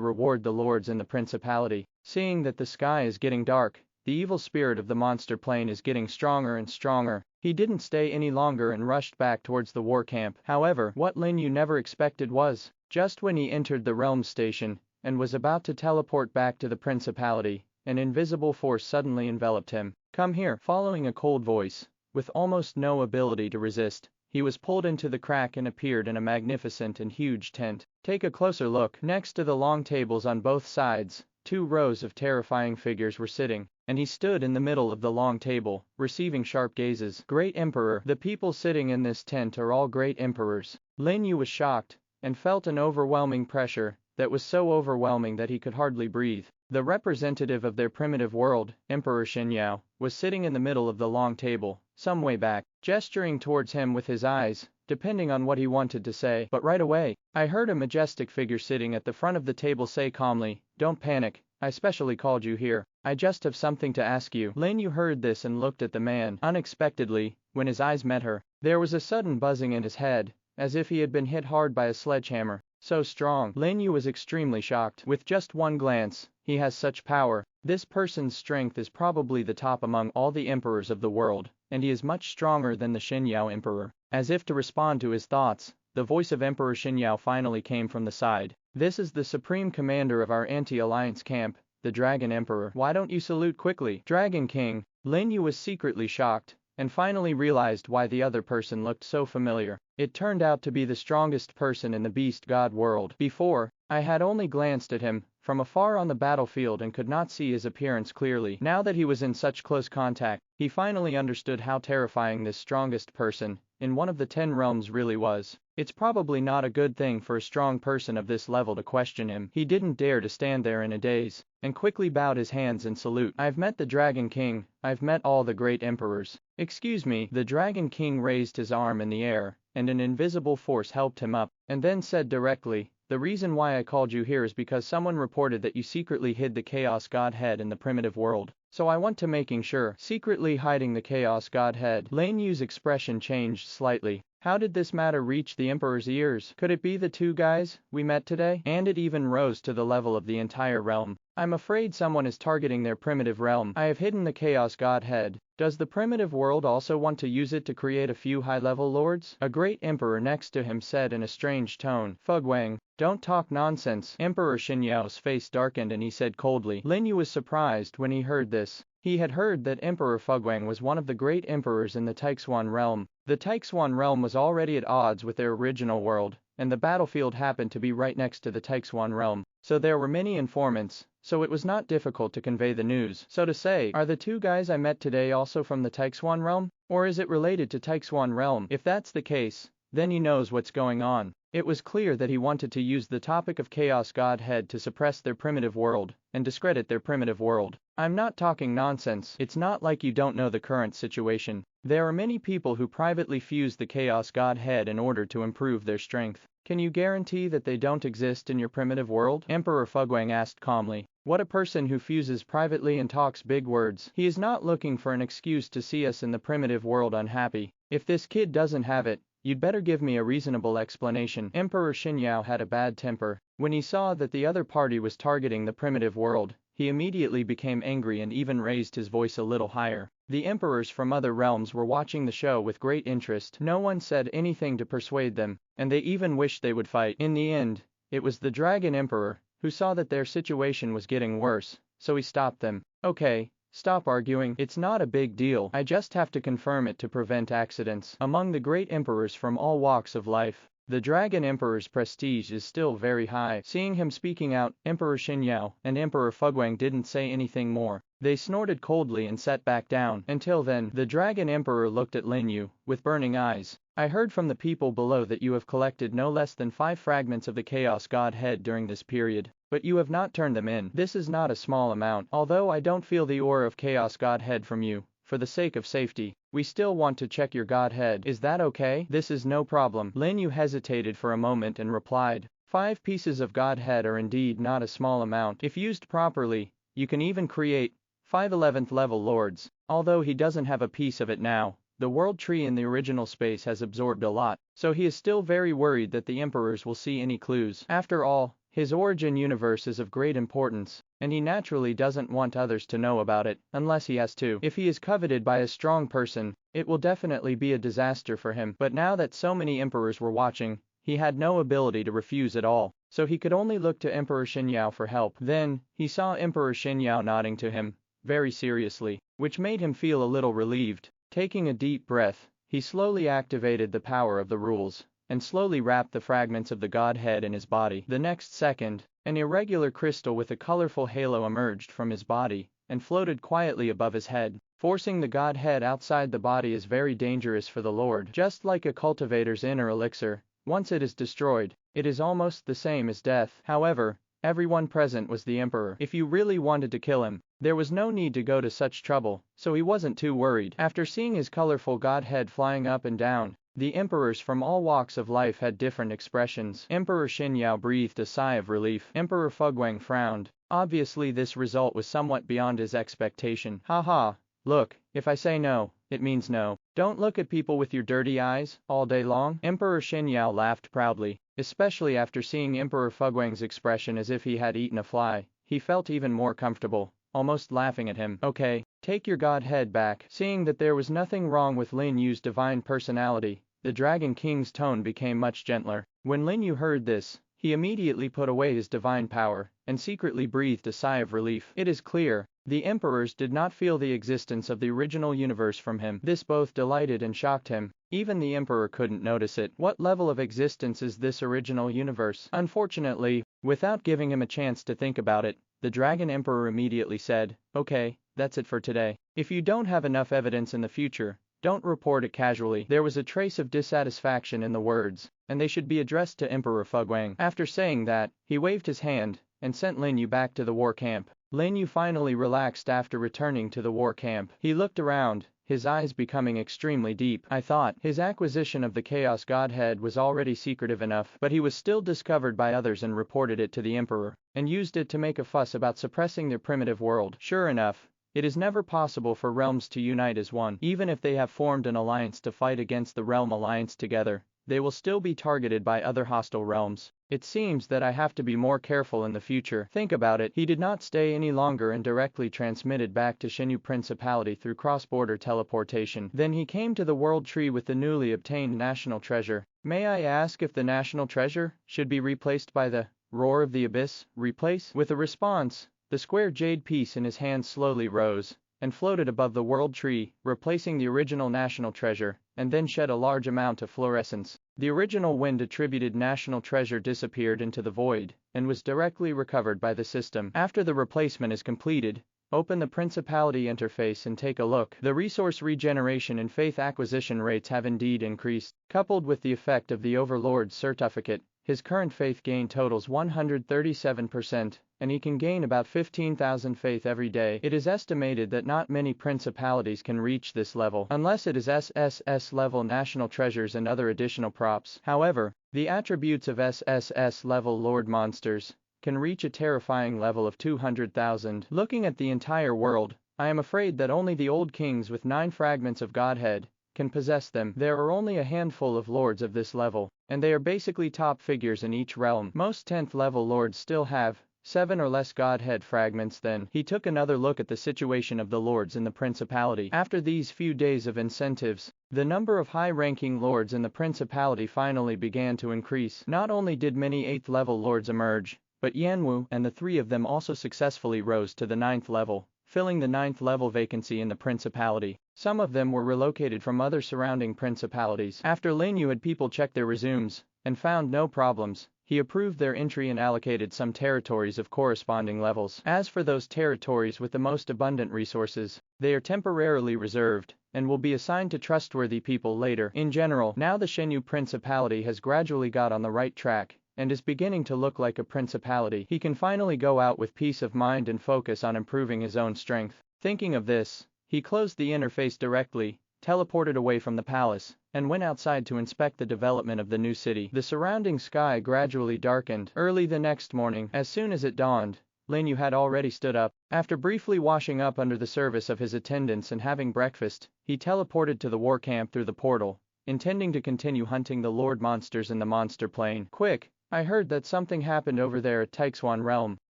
reward the lords in the principality. Seeing that the sky is getting dark, the evil spirit of the monster plane is getting stronger and stronger. He didn't stay any longer and rushed back towards the war camp. However, what Lin You never expected was, just when he entered the realm station and was about to teleport back to the principality, an invisible force suddenly enveloped him. Come here. Following a cold voice, with almost no ability to resist, he was pulled into the crack and appeared in a magnificent and huge tent. Take a closer look. Next to the long tables on both sides, 2 rows of terrifying figures were sitting, and he stood in the middle of the long table, receiving sharp gazes. Great Emperor. The people sitting in this tent are all great emperors. Lin You was shocked, and felt an overwhelming pressure that was so overwhelming that he could hardly breathe. The representative of their primitive world, Emperor Xinyao, was sitting in the middle of the long table, some way back, gesturing towards him with his eyes, depending on what he wanted to say. But right away, I heard a majestic figure sitting at the front of the table say calmly, "Don't panic, I specially called you here. I just have something to ask you." Lin You heard this and looked at the man. Unexpectedly, when his eyes met her, there was a sudden buzzing in his head, as if he had been hit hard by a sledgehammer. So strong. Lin You was extremely shocked. With just one glance, he has such power. This person's strength is probably the top among all the emperors of the world, and he is much stronger than the Xinyao emperor. As if to respond to his thoughts, the voice of Emperor Xinyao finally came from the side. This is the supreme commander of our anti-alliance camp, the Dragon Emperor. Why don't you salute quickly? Dragon King. Lin You was secretly shocked, and finally realized why the other person looked so familiar. It turned out to be the strongest person in the beast god world. Before, I had only glanced at him from afar on the battlefield and could not see his appearance clearly. Now that he was in such close contact, he finally understood how terrifying this strongest person in one of the 10 realms really was. It's probably not a good thing for a strong person of this level to question him. He didn't dare to stand there in a daze, and quickly bowed his hands in salute. I've met the Dragon King. I've met all the great emperors. Excuse me. The Dragon King raised his arm in the air, and an invisible force helped him up, and then said directly, "The reason why I called you here is because someone reported that you secretly hid the Chaos Godhead in the primitive world. So I want to making sure." Secretly hiding the Chaos Godhead. Lin Yu's expression changed slightly. How did this matter reach the Emperor's ears? Could it be the 2 guys we met today? And it even rose to the level of the entire realm. I'm afraid someone is targeting their primitive realm. I have hidden the Chaos Godhead. Does the primitive world also want to use it to create a few high-level lords? A great emperor next to him said in a strange tone. Fugwang, don't talk nonsense. Emperor Xinyao's face darkened and he said coldly. Lin You was surprised when he heard this. He had heard that Emperor Fugwang was one of the great emperors in the Taixuan realm. The Taixuan realm was already at odds with their original world, and the battlefield happened to be right next to the Taixuan realm, so there were many informants, so it was not difficult to convey the news. So to say, are the 2 guys I met today also from the Taixuan realm? Or is it related to Taixuan realm? If that's the case, then he knows what's going on. It was clear that he wanted to use the topic of Chaos Godhead to suppress their primitive world, and discredit their primitive world. I'm not talking nonsense. It's not like you don't know the current situation. There are many people who privately fuse the Chaos Godhead in order to improve their strength. Can you guarantee that they don't exist in your primitive world? Emperor Fuguang asked calmly. What a person who fuses privately and talks big words. He is not looking for an excuse to see us in the primitive world unhappy. If this kid doesn't have it, you'd better give me a reasonable explanation. Emperor Xinyao had a bad temper. When he saw that the other party was targeting the primitive world, he immediately became angry and even raised his voice a little higher. The emperors from other realms were watching the show with great interest. No one said anything to persuade them, and they even wished they would fight. In the end, it was the Dragon Emperor who saw that their situation was getting worse, so he stopped them. Okay, stop arguing, it's not a big deal, I just have to confirm it to prevent accidents. Among the great emperors from all walks of life, the Dragon Emperor's prestige is still very high. Seeing him speaking out, Emperor Xinyao and Emperor Fuguang didn't say anything more. They snorted coldly and sat back down. Until then, the Dragon Emperor looked at Lin You with burning eyes. I heard from the people below that you have collected no less than 5 fragments of the Chaos Godhead during this period, but you have not turned them in. This is not a small amount. Although I don't feel the aura of Chaos Godhead from you, for the sake of safety, we still want to check your Godhead. Is that okay? This is no problem. Lin Yu hesitated for a moment and replied, 5 pieces of Godhead are indeed not a small amount. If used properly, you can even create 5 11th level lords. Although he doesn't have a piece of it now, the world tree in the original space has absorbed a lot, so he is still very worried that the emperors will see any clues. After all, his origin universe is of great importance, and he naturally doesn't want others to know about it, unless he has to. If he is coveted by a strong person, it will definitely be a disaster for him. But now that so many emperors were watching, he had no ability to refuse at all, so he could only look to Emperor Xinyao for help. Then, he saw Emperor Xinyao nodding to him, very seriously, which made him feel a little relieved. Taking a deep breath, he slowly activated the power of the rules, and slowly wrapped the fragments of the Godhead in his body. The next second, an irregular crystal with a colorful halo emerged from his body, and floated quietly above his head. Forcing the Godhead outside the body is very dangerous for the Lord. Just like a cultivator's inner elixir, once it is destroyed, it is almost the same as death. However, everyone present was the Emperor. If you really wanted to kill him, there was no need to go to such trouble, so he wasn't too worried. After seeing his colorful Godhead flying up and down, the emperors from all walks of life had different expressions. Emperor Xinyao breathed a sigh of relief. Emperor Fuguang frowned. Obviously this result was somewhat beyond his expectation. Haha, look, if I say no, it means no. Don't look at people with your dirty eyes, all day long. Emperor Xinyao laughed proudly, especially after seeing Emperor Fuguang's expression as if he had eaten a fly. He felt even more comfortable, almost laughing at him. Okay, take your Godhead back. Seeing that there was nothing wrong with Lin Yu's divine personality, the Dragon King's tone became much gentler. When Lin Yu heard this, he immediately put away his divine power, and secretly breathed a sigh of relief. It is clear, the emperors did not feel the existence of the original universe from him. This both delighted and shocked him. Even the emperor couldn't notice it. What level of existence is this original universe? Unfortunately, without giving him a chance to think about it, the Dragon Emperor immediately said, okay, that's it for today. If you don't have enough evidence in the future, don't report it casually. There was a trace of dissatisfaction in the words, and they should be addressed to Emperor Fuguang. After saying that, he waved his hand, and sent Lin Yu back to the war camp. Lin Yu finally relaxed after returning to the war camp. He looked around, his eyes becoming extremely deep. I thought his acquisition of the Chaos Godhead was already secretive enough, but he was still discovered by others and reported it to the Emperor, and used it to make a fuss about suppressing their primitive world. Sure enough, it is never possible for realms to unite as one. Even if they have formed an alliance to fight against the realm alliance together, they will still be targeted by other hostile realms. It seems that I have to be more careful in the future. Think about it. He did not stay any longer and directly transmitted back to Shenyu Principality through cross-border teleportation. Then he came to the world tree with the newly obtained national treasure. May I ask if the national treasure should be replaced by the roar of the abyss? Replace? With a response, the square jade piece in his hand slowly rose and floated above the world tree, replacing the original national treasure, and then shed a large amount of fluorescence. The original wind-attributed national treasure disappeared into the void, and was directly recovered by the system. After the replacement is completed, open the Principality interface and take a look. The resource regeneration and faith acquisition rates have indeed increased. Coupled with the effect of the Overlord's certificate, His current faith gain totals 137%, and he can gain about 15,000 faith every day. It is estimated that not many principalities can reach this level, unless it is SSS level national treasures and other additional props. However, the attributes of SSS level Lord monsters can reach a terrifying level of 200,000. Looking at the entire world, I am afraid that only the old kings with 9 fragments of Godhead can possess them. There are only a handful of lords of this level, and they are basically top figures in each realm. Most 10th level lords still have 7 or less Godhead fragments. Then he took another look at the situation of the lords in the principality. After these few days of incentives, the number of high-ranking lords in the principality finally began to increase. Not only did many 8th level lords emerge, but Yanwu and the 3 of them also successfully rose to the 9th level, filling the 9th level vacancy in the principality. Some of them were relocated from other surrounding principalities. After Lin You had people check their resumes and found no problems, he approved their entry and allocated some territories of corresponding levels. As for those territories with the most abundant resources, they are temporarily reserved and will be assigned to trustworthy people later. In general, now the Shenyu Principality has gradually got on the right track and is beginning to look like a principality. He can finally go out with peace of mind and focus on improving his own strength. Thinking of this, he closed the interface directly, teleported away from the palace, and went outside to inspect the development of the new city. The surrounding sky gradually darkened. Early the next morning, as soon as it dawned, Lin You had already stood up. After briefly washing up under the service of his attendants and having breakfast, he teleported to the war camp through the portal, intending to continue hunting the lord monsters in the monster plane. Quick! I heard that something happened over there at Taixuan Realm.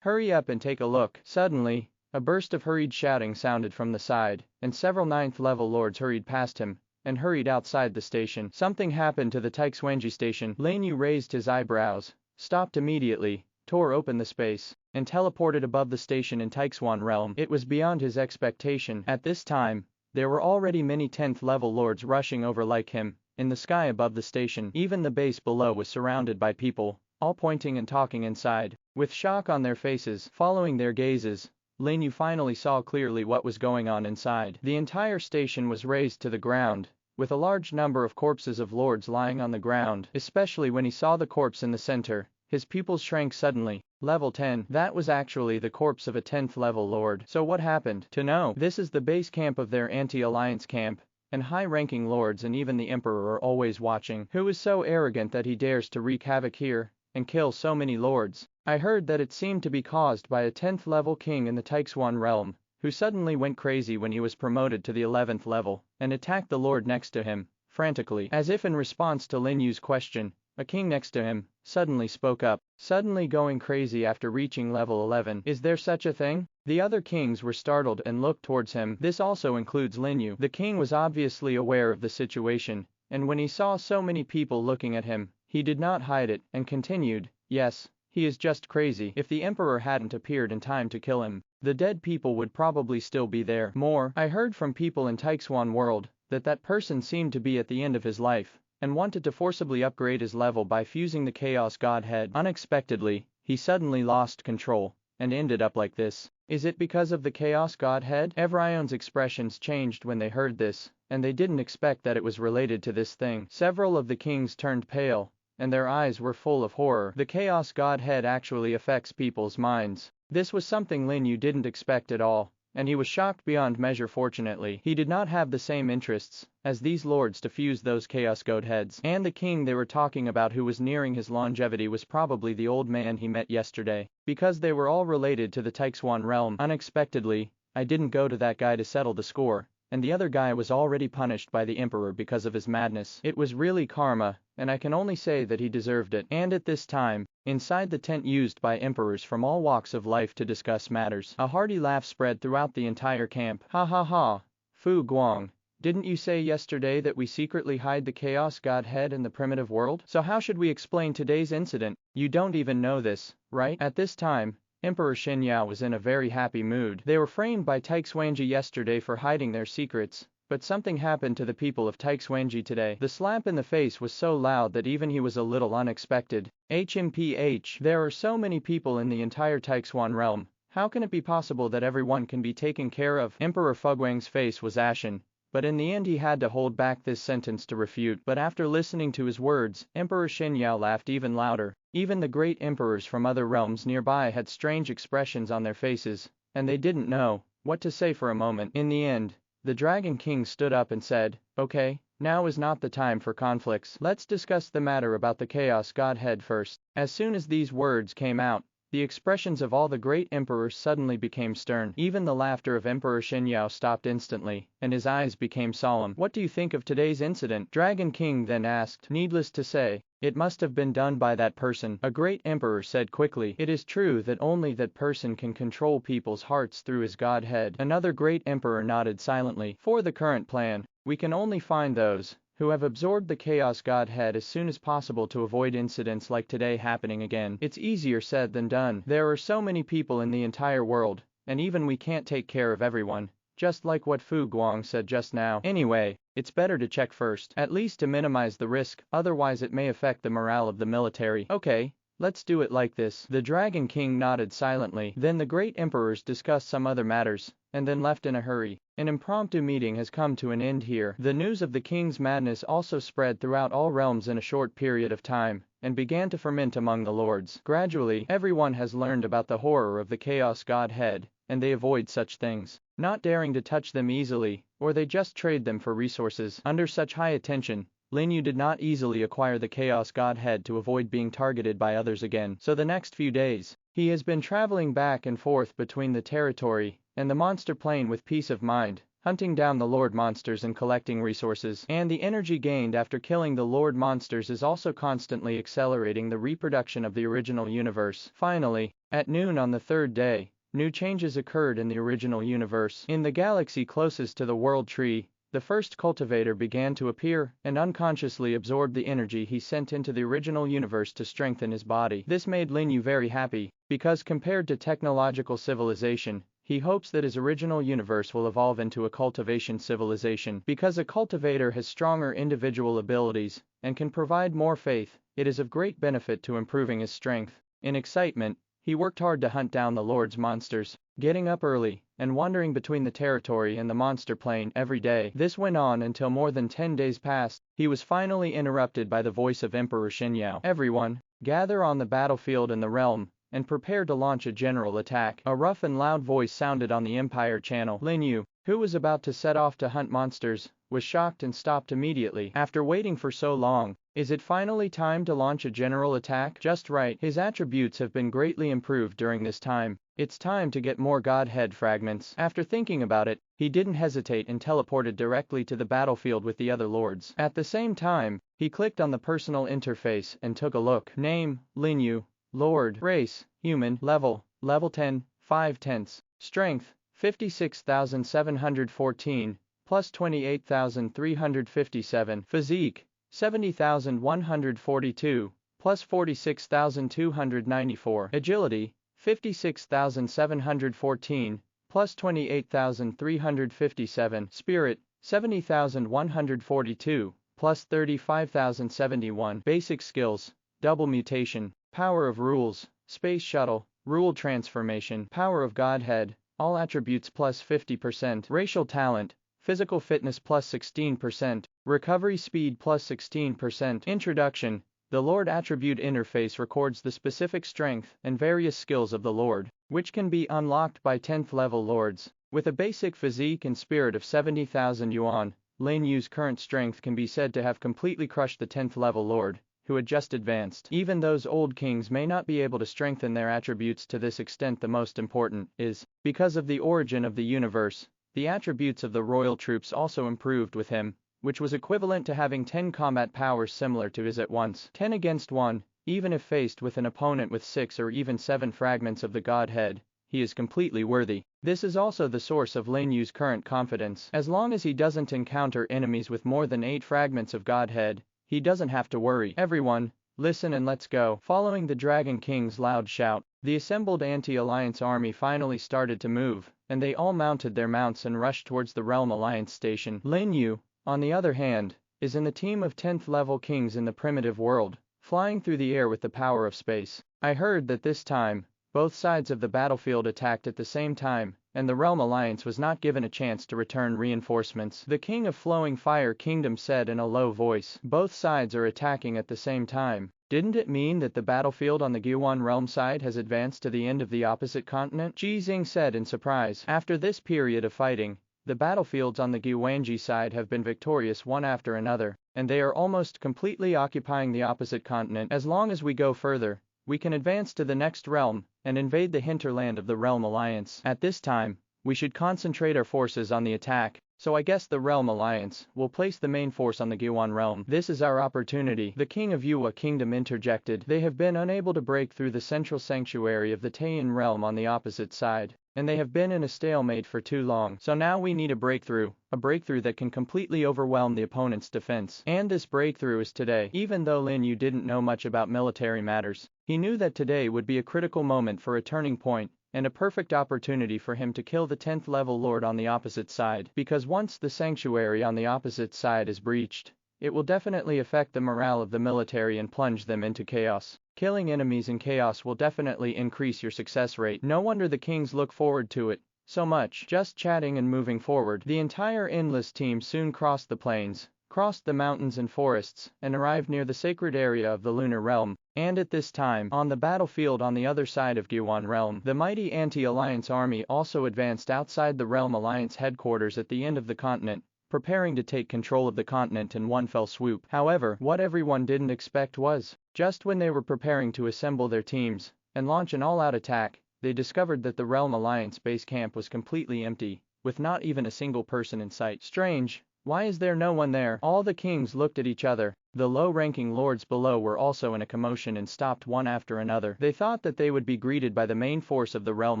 Hurry up and take a look. Suddenly, a burst of hurried shouting sounded from the side, and several 9th level lords hurried past him and hurried outside the station. Something happened to the Taixuanji station. Lin You raised his eyebrows, stopped immediately, tore open the space, and teleported above the station in Taixuan Realm. It was beyond his expectation. At this time, there were already many 10th level lords rushing over like him. In the sky above the station, even the base below was surrounded by people, all pointing and talking inside. With shock on their faces, following their gazes, Lin You finally saw clearly what was going on inside. The entire station was razed to the ground, with a large number of corpses of lords lying on the ground. Especially when he saw the corpse in the center, his pupils shrank suddenly. Level 10. That was actually the corpse of a 10th level lord. So what happened? To know, this is the base camp of their anti-alliance camp, and high-ranking lords and even the emperor are always watching. Who is so arrogant that he dares to wreak havoc here and kill so many lords? I heard that it seemed to be caused by a 10th level king in the Taixuan realm, who suddenly went crazy when he was promoted to the 11th level, and attacked the lord next to him, frantically. As if in response to Lin Yu's question, a king next to him suddenly spoke up. Suddenly going crazy after reaching level 11. Is there such a thing? The other kings were startled and looked towards him. This also includes Lin You. The king was obviously aware of the situation, and when he saw so many people looking at him, he did not hide it, and continued, yes, he is just crazy. If the emperor hadn't appeared in time to kill him, the dead people would probably still be there. More, I heard from people in Taixuan world that that person seemed to be at the end of his life, and wanted to forcibly upgrade his level by fusing the Chaos Godhead. Unexpectedly, he suddenly lost control, and ended up like this. Is it because of the Chaos Godhead? Everyone's expressions changed when they heard this, and they didn't expect that it was related to this thing. Several of the kings turned pale, and their eyes were full of horror. The Chaos Godhead actually affects people's minds. This was something Lin You didn't expect at all, and he was shocked beyond measure. Fortunately, he did not have the same interests as these lords to fuse those Chaos Godheads. And the king they were talking about who was nearing his longevity was probably the old man he met yesterday, because they were all related to the Taixuan realm. Unexpectedly, I didn't go to that guy to settle the score, and the other guy was already punished by the emperor because of his madness. It was really karma, and I can only say that he deserved it. And at this time, inside the tent used by emperors from all walks of life to discuss matters, a hearty laugh spread throughout the entire camp. Ha ha ha! Fu Guang, didn't you say yesterday that we secretly hide the Chaos Godhead in the primitive world? So how should we explain today's incident? You don't even know this, right? At this time, Emperor Xinyao was in a very happy mood. They were framed by Taixuanji yesterday for hiding their secrets, but something happened to the people of Taixuanji today. The slap in the face was so loud that even he was a little unexpected. HMPH. There are so many people in the entire Taixuan realm. How can it be possible that everyone can be taken care of? Emperor Fuguang's face was ashen, but in the end he had to hold back this sentence to refute. But after listening to his words, Emperor Xinyao laughed even louder. Even the great emperors from other realms nearby had strange expressions on their faces, and they didn't know what to say for a moment. In the end, the Dragon King stood up and said, "Okay, now is not the time for conflicts. Let's discuss the matter about the Chaos Godhead first." As soon as these words came out, the expressions of all the great emperors suddenly became stern. Even the laughter of Emperor Xinyao stopped instantly, and his eyes became solemn. "What do you think of today's incident?" Dragon King then asked. "Needless to say, it must have been done by that person," a great emperor said quickly. "It is true that only that person can control people's hearts through his godhead." Another great emperor nodded silently. "For the current plan, we can only find those who have absorbed the Chaos Godhead as soon as possible to avoid incidents like today happening again. It's easier said than done. There are so many people in the entire world, and even we can't take care of everyone, just like what Fu Guang said just now. Anyway, it's better to check first, at least to minimize the risk, otherwise it may affect the morale of the military." "Okay, let's do it like this." The Dragon King nodded silently. Then the great emperors discussed some other matters, and then left in a hurry. An impromptu meeting has come to an end here. The news of the king's madness also spread throughout all realms in a short period of time, and began to ferment among the lords. Gradually, everyone has learned about the horror of the Chaos Godhead, and they avoid such things, not daring to touch them easily, or they just trade them for resources. Under such high attention, Lin You did not easily acquire the Chaos Godhead to avoid being targeted by others again. So the next few days, he has been traveling back and forth between the territory and the monster plane with peace of mind, hunting down the Lord monsters and collecting resources. And the energy gained after killing the Lord monsters is also constantly accelerating the reproduction of the original universe. Finally, at noon on the third day, new changes occurred in the original universe. In the galaxy closest to the World Tree, the first cultivator began to appear and unconsciously absorbed the energy he sent into the original universe to strengthen his body. This made Lin You very happy, because compared to technological civilization, he hopes that his original universe will evolve into a cultivation civilization. Because a cultivator has stronger individual abilities and can provide more faith, it is of great benefit to improving his strength. In excitement, he worked hard to hunt down the Lord's monsters, getting up early and wandering between the territory and the monster plane every day. This went on until more than 10 days passed. He was finally interrupted by the voice of Emperor Xinyao. "Everyone, gather on the battlefield in the realm and prepare to launch a general attack." A rough and loud voice sounded on the Empire channel. Lin You, who was about to set off to hunt monsters, was shocked and stopped immediately. After waiting for so long, is it finally time to launch a general attack? Just right. His attributes have been greatly improved during this time. It's time to get more Godhead fragments. After thinking about it, he didn't hesitate and teleported directly to the battlefield with the other lords. At the same time, he clicked on the personal interface and took a look. Name, Lin You. Lord, race, human, level 10, 5/10. Strength, 56,714, plus 28,357. Physique, 70,142, plus 46,294. Agility, 56,714, plus 28,357. Spirit, 70,142, plus 35,071. Basic skills, double mutation, power of rules, space shuttle, rule transformation, power of Godhead, all attributes plus 50%, racial talent, physical fitness plus 16%, recovery speed plus 16%. Introduction. The Lord attribute interface records the specific strength and various skills of the Lord, which can be unlocked by 10th level lords. With a basic physique and spirit of 70,000 yuan, Lin Yu's current strength can be said to have completely crushed the 10th level lord, who had just advanced. Even those old kings may not be able to strengthen their attributes to this extent. The most important is, because of the origin of the universe, the attributes of the royal troops also improved with him, which was equivalent to having 10 combat powers similar to his at once. 10 against 1, even if faced with an opponent with 6 or even 7 fragments of the Godhead, he is completely worthy. This is also the source of Lin Yu's current confidence. As long as he doesn't encounter enemies with more than 8 fragments of Godhead, he doesn't have to worry. Everyone, listen and let's go. Following the Dragon King's loud shout, the assembled anti-alliance army finally started to move, and they all mounted their mounts and rushed towards the Realm Alliance station. Lin Yu, on the other hand, is in the team of 10th level kings in the primitive world, flying through the air with the power of space. I heard that this time, both sides of the battlefield attacked at the same time, and the Realm Alliance was not given a chance to return reinforcements. The King of Flowing Fire Kingdom said in a low voice, "Both sides are attacking at the same time. Didn't it mean that the battlefield on the Gyuan realm side has advanced to the end of the opposite continent?" Ji Xing said in surprise. After this period of fighting, the battlefields on the Gyuanji side have been victorious one after another, and they are almost completely occupying the opposite continent. As long as we go further, we can advance to the next realm and invade the hinterland of the Realm Alliance. At this time, we should concentrate our forces on the attack, so I guess the Realm Alliance will place the main force on the Gyuan realm. This is our opportunity. The King of Yuwa Kingdom interjected. They have been unable to break through the central sanctuary of the Taiyan realm on the opposite side, and they have been in a stalemate for too long. So now we need a breakthrough that can completely overwhelm the opponent's defense. And this breakthrough is today. Even though Lin You didn't know much about military matters, he knew that today would be a critical moment for a turning point, and a perfect opportunity for him to kill the 10th level lord on the opposite side. Because once the sanctuary on the opposite side is breached, it will definitely affect the morale of the military and plunge them into chaos. Killing enemies in chaos will definitely increase your success rate. No wonder the kings look forward to it so much. Just chatting and moving forward, the entire endless team soon crossed the plains, crossed the mountains and forests, and arrived near the sacred area of the lunar realm. And at this time, on the battlefield on the other side of Gyuan realm, the mighty anti-alliance army also advanced outside the Realm Alliance headquarters at the end of the continent, preparing to take control of the continent in one fell swoop. However, what everyone didn't expect was, just when they were preparing to assemble their teams and launch an all-out attack, they discovered that the Realm Alliance base camp was completely empty, with not even a single person in sight. Strange. Why is there no one there? All the kings looked at each other. The low-ranking lords below were also in a commotion and stopped one after another. They thought that they would be greeted by the main force of the Realm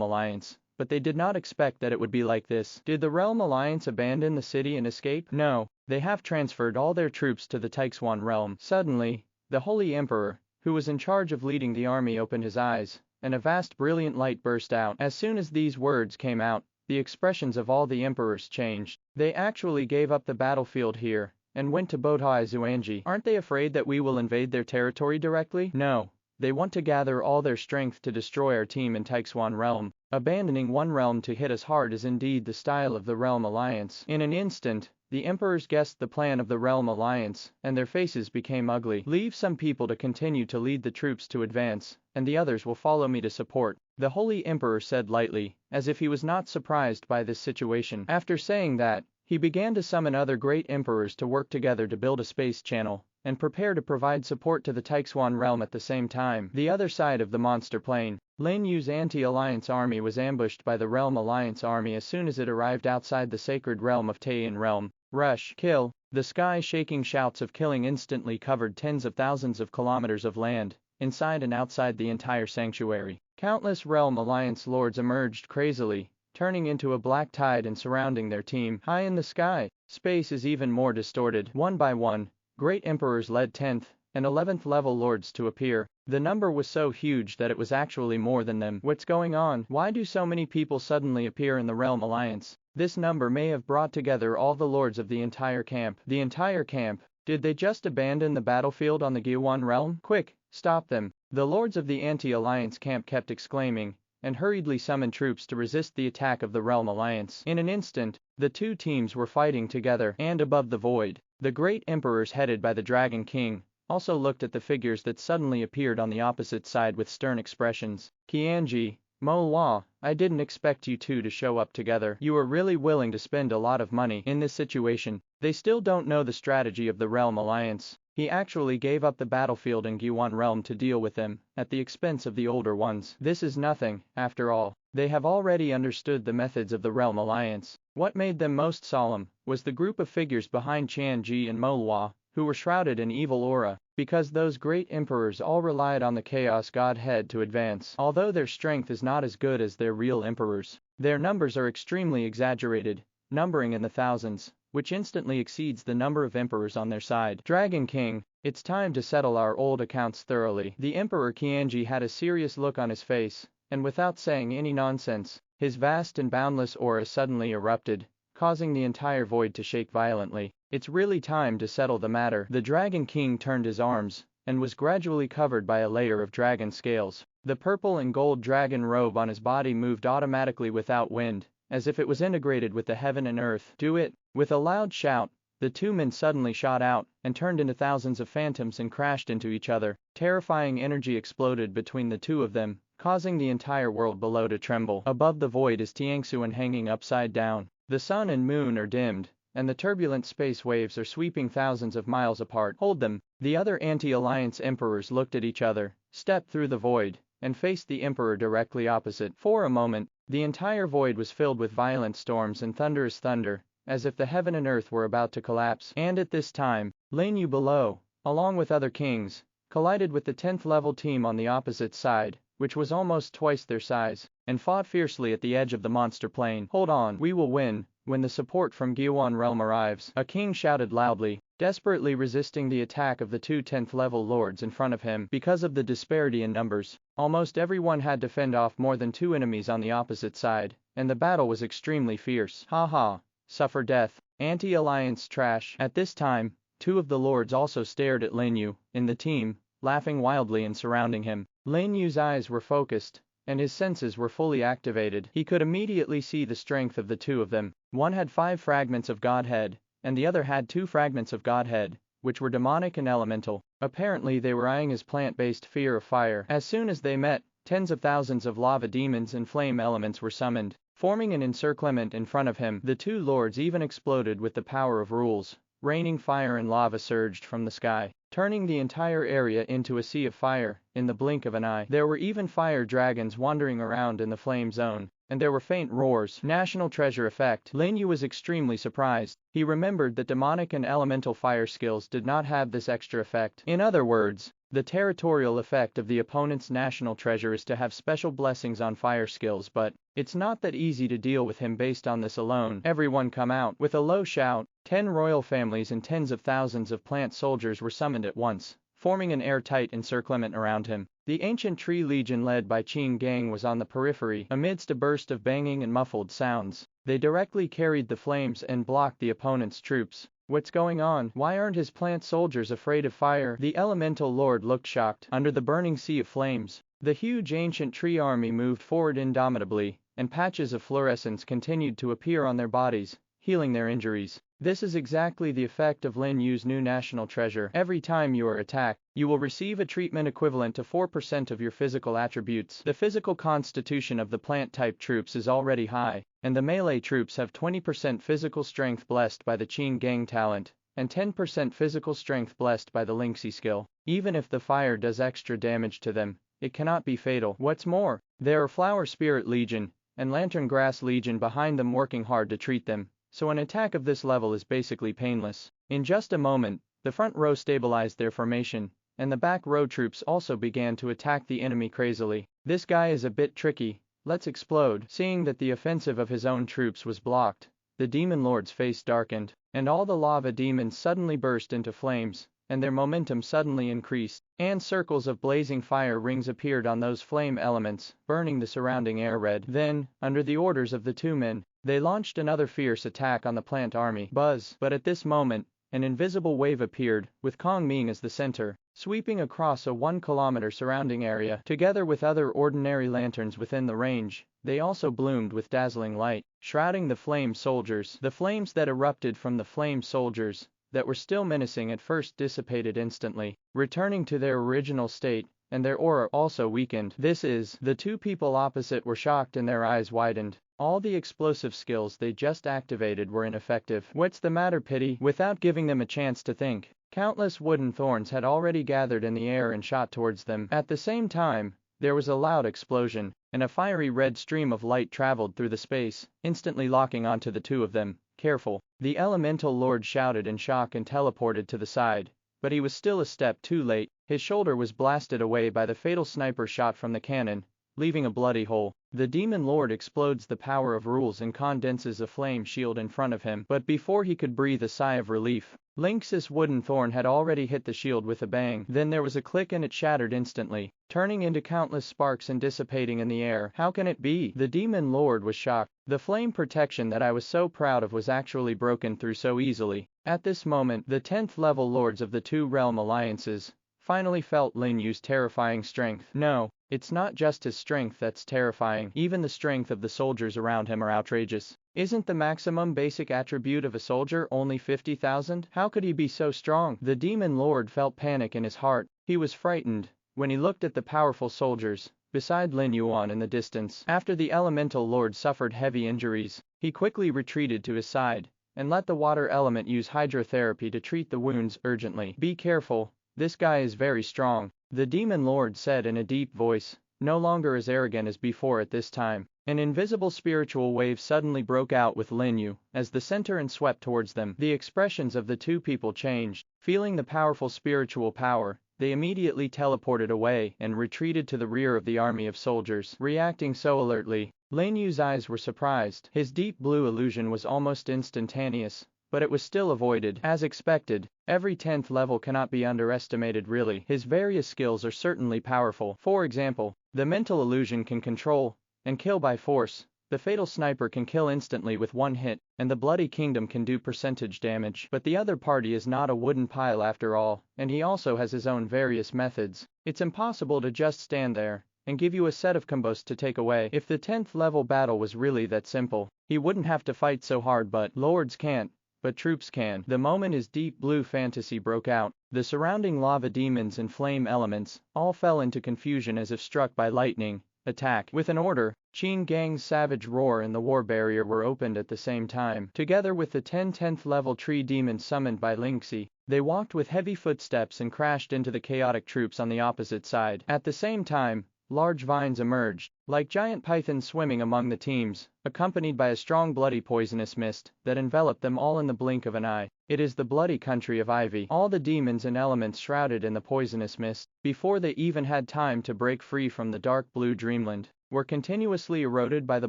Alliance, but they did not expect that it would be like this. Did the Realm Alliance abandon the city and escape? No, they have transferred all their troops to the Taixuan realm. Suddenly, the Holy Emperor, who was in charge of leading the army, opened his eyes, and a vast brilliant light burst out. As soon as these words came out, the expressions of all the emperors changed. They actually gave up the battlefield here and went to Botai Zuanji. Aren't they afraid that we will invade their territory directly? No. They want to gather all their strength to destroy our team in Taixuan realm. Abandoning one realm to hit us hard is indeed the style of the Realm Alliance. In an instant, the emperors guessed the plan of the Realm Alliance, and their faces became ugly. Leave some people to continue to lead the troops to advance, and the others will follow me to support, the Holy Emperor said lightly, as if he was not surprised by this situation. After saying that, he began to summon other great emperors to work together to build a space channel and prepare to provide support to the Taixuan realm at the same time. The other side of the monster plain, Lin Yu's anti-alliance army was ambushed by the Realm Alliance army as soon as it arrived outside the sacred realm of Taiyan realm. Rush, kill. The sky-shaking shouts of killing instantly covered tens of thousands of kilometers of land, inside and outside the entire sanctuary. Countless Realm Alliance lords emerged crazily, turning into a black tide and surrounding their team. High in the sky, space is even more distorted. One by one, great emperors led 10th and 11th level lords to appear. The number was so huge that it was actually more than them. What's going on? Why do so many people suddenly appear in the Realm Alliance? This number may have brought together all the lords of the entire camp. The entire camp? Did they just abandon the battlefield on the Gyuan realm? Quick, stop them. The lords of the anti-alliance camp kept exclaiming, and hurriedly summoned troops to resist the attack of the Realm Alliance. In an instant, the two teams were fighting together, and above the void, the great emperors headed by the Dragon King also looked at the figures that suddenly appeared on the opposite side with stern expressions. Qianji, Manhwa, I didn't expect you two to show up together. You are really willing to spend a lot of money in this situation. They still don't know the strategy of the Realm Alliance. He actually gave up the battlefield in Gyuan realm to deal with them, at the expense of the older ones. This is nothing, after all. They have already understood the methods of the Realm Alliance. What made them most solemn was the group of figures behind Qianji and Manhwa, who were shrouded in evil aura, because those great emperors all relied on the Chaos Godhead to advance. Although their strength is not as good as their real emperors, their numbers are extremely exaggerated, numbering in the thousands, which instantly exceeds the number of emperors on their side. Dragon King, it's time to settle our old accounts thoroughly. The Emperor Qianji had a serious look on his face, and without saying any nonsense, his vast and boundless aura suddenly erupted, causing the entire void to shake violently. It's really time to settle the matter. The Dragon King turned his arms, and was gradually covered by a layer of dragon scales. The purple and gold dragon robe on his body moved automatically without wind, as if it was integrated with the heaven and earth. Do it! With a loud shout, the two men suddenly shot out and turned into thousands of phantoms and crashed into each other. Terrifying energy exploded between the two of them, causing the entire world below to tremble. Above the void is Tiangsuan hanging upside down. The sun and moon are dimmed, and the turbulent space waves are sweeping thousands of miles apart. Hold them! The other anti-alliance emperors looked at each other, stepped through the void, and faced the emperor directly opposite. For a moment, the entire void was filled with violent storms and thunderous thunder, as if the heaven and earth were about to collapse. And at this time, Lin You below, along with other kings, collided with the 10th level team on the opposite side, which was almost twice their size, and fought fiercely at the edge of the monster plane. Hold on, we will win. When the support from Gyewan realm arrives, a king shouted loudly, desperately resisting the attack of the two 10th level lords in front of him. Because of the disparity in numbers, almost everyone had to fend off more than two enemies on the opposite side, and the battle was extremely fierce. Haha, suffer death, anti-alliance trash. At this time, two of the lords also stared at Lin You, in the team, laughing wildly and surrounding him. Lin Yu's eyes were focused, and his senses were fully activated. He could immediately see the strength of the two of them. One had 5 fragments of Godhead, and the other had 2 fragments of Godhead, which were demonic and elemental. Apparently they were eyeing his plant-based fear of fire. As soon as they met, tens of thousands of lava demons and flame elements were summoned, forming an encirclement in front of him. The two lords even exploded with the power of rules. Raining fire and lava surged from the sky, turning the entire area into a sea of fire in the blink of an eye. There were even fire dragons wandering around in the flame zone, and there were faint roars. National treasure effect. Lin You was extremely surprised. He remembered that demonic and elemental fire skills did not have this extra effect. In other words, the territorial effect of the opponent's national treasure is to have special blessings on fire skills, but it's not that easy to deal with him based on this alone. Everyone come out. With a low shout, 10 royal families and tens of thousands of plant soldiers were summoned at once, forming an airtight encirclement around him. The ancient tree legion led by Qin Gang was on the periphery. Amidst a burst of banging and muffled sounds, they directly carried the flames and blocked the opponent's troops. What's going on? Why aren't his plant soldiers afraid of fire? The elemental lord looked shocked. Under the burning sea of flames, the huge ancient tree army moved forward indomitably, and patches of fluorescence continued to appear on their bodies, healing their injuries. This is exactly the effect of Lin Yu's new national treasure. Every time you are attacked, you will receive a treatment equivalent to 4% of your physical attributes. The physical constitution of the plant-type troops is already high, and the melee troops have 20% physical strength blessed by the Qin Gang talent, and 10% physical strength blessed by the Lingxi skill. Even if the fire does extra damage to them, it cannot be fatal. What's more, there are Flower Spirit Legion and Lantern Grass Legion behind them working hard to treat them, so an attack of this level is basically painless. In just a moment, the front row stabilized their formation, and the back row troops also began to attack the enemy crazily. This guy is a bit tricky, let's explode. Seeing that the offensive of his own troops was blocked, the demon lord's face darkened, and all the lava demons suddenly burst into flames, and their momentum suddenly increased, and circles of blazing fire rings appeared on those flame elements, burning the surrounding air red. Then, under the orders of the two men, they launched another fierce attack on the plant army. Buzz! But at this moment, an invisible wave appeared, with Kong Ming as the center, sweeping across a 1-kilometer surrounding area. Together with other ordinary lanterns within the range, they also bloomed with dazzling light, shrouding the flame soldiers. The flames that erupted from the flame soldiers, that were still menacing at first, dissipated instantly, returning to their original state, and their aura also weakened. The two people opposite were shocked and their eyes widened. All the explosive skills they just activated were ineffective. What's the matter, Pity? Without giving them a chance to think, countless wooden thorns had already gathered in the air and shot towards them. At the same time, there was a loud explosion, and a fiery red stream of light traveled through the space, instantly locking onto the two of them. Careful! The elemental lord shouted in shock and teleported to the side, but he was still a step too late. His shoulder was blasted away by the fatal sniper shot from the cannon, leaving a bloody hole. The demon lord explodes the power of rules and condenses a flame shield in front of him, but before he could breathe a sigh of relief, Lynx's wooden thorn had already hit the shield with a bang. Then there was a click and it shattered instantly, turning into countless sparks and dissipating in the air. How can it be? The demon lord was shocked. The flame protection that I was so proud of was actually broken through so easily. At this moment, the 10th level lords of the two realm alliances finally felt Lin Yu's terrifying strength. No, it's not just his strength that's terrifying. Even the strength of the soldiers around him are outrageous. Isn't the maximum basic attribute of a soldier only 50,000? How could he be so strong? The demon lord felt panic in his heart. He was frightened when he looked at the powerful soldiers beside Lin Yuan in the distance. After the elemental lord suffered heavy injuries, he quickly retreated to his side and let the water element use hydrotherapy to treat the wounds urgently. Be careful, this guy is very strong, the demon lord said in a deep voice, no longer as arrogant as before at this time. An invisible spiritual wave suddenly broke out with Lin Yu as the center and swept towards them. The expressions of the two people changed. Feeling the powerful spiritual power, they immediately teleported away and retreated to the rear of the army of soldiers. Reacting so alertly, Lin Yu's eyes were surprised. His deep blue illusion was almost instantaneous, but it was still avoided. As expected, every 10th level cannot be underestimated really. His various skills are certainly powerful. For example, the mental illusion can control and kill by force, the fatal sniper can kill instantly with one hit, and the bloody kingdom can do percentage damage. But the other party is not a wooden pile after all, and he also has his own various methods. It's impossible to just stand there and give you a set of combos to take away. If the 10th level battle was really that simple, he wouldn't have to fight so hard, but lords can't, but troops can. The moment his deep blue fantasy broke out, the surrounding lava demons and flame elements all fell into confusion as if struck by lightning. Attack. With an order, Qin Gang's savage roar and the war barrier were opened at the same time. Together with the 10th level tree demons summoned by Lingxi, they walked with heavy footsteps and crashed into the chaotic troops on the opposite side. At the same time, large vines emerged, like giant pythons swimming among the teams, accompanied by a strong bloody poisonous mist that enveloped them all in the blink of an eye. It is the bloody country of Ivy. All the demons and elements shrouded in the poisonous mist, before they even had time to break free from the dark blue dreamland, were continuously eroded by the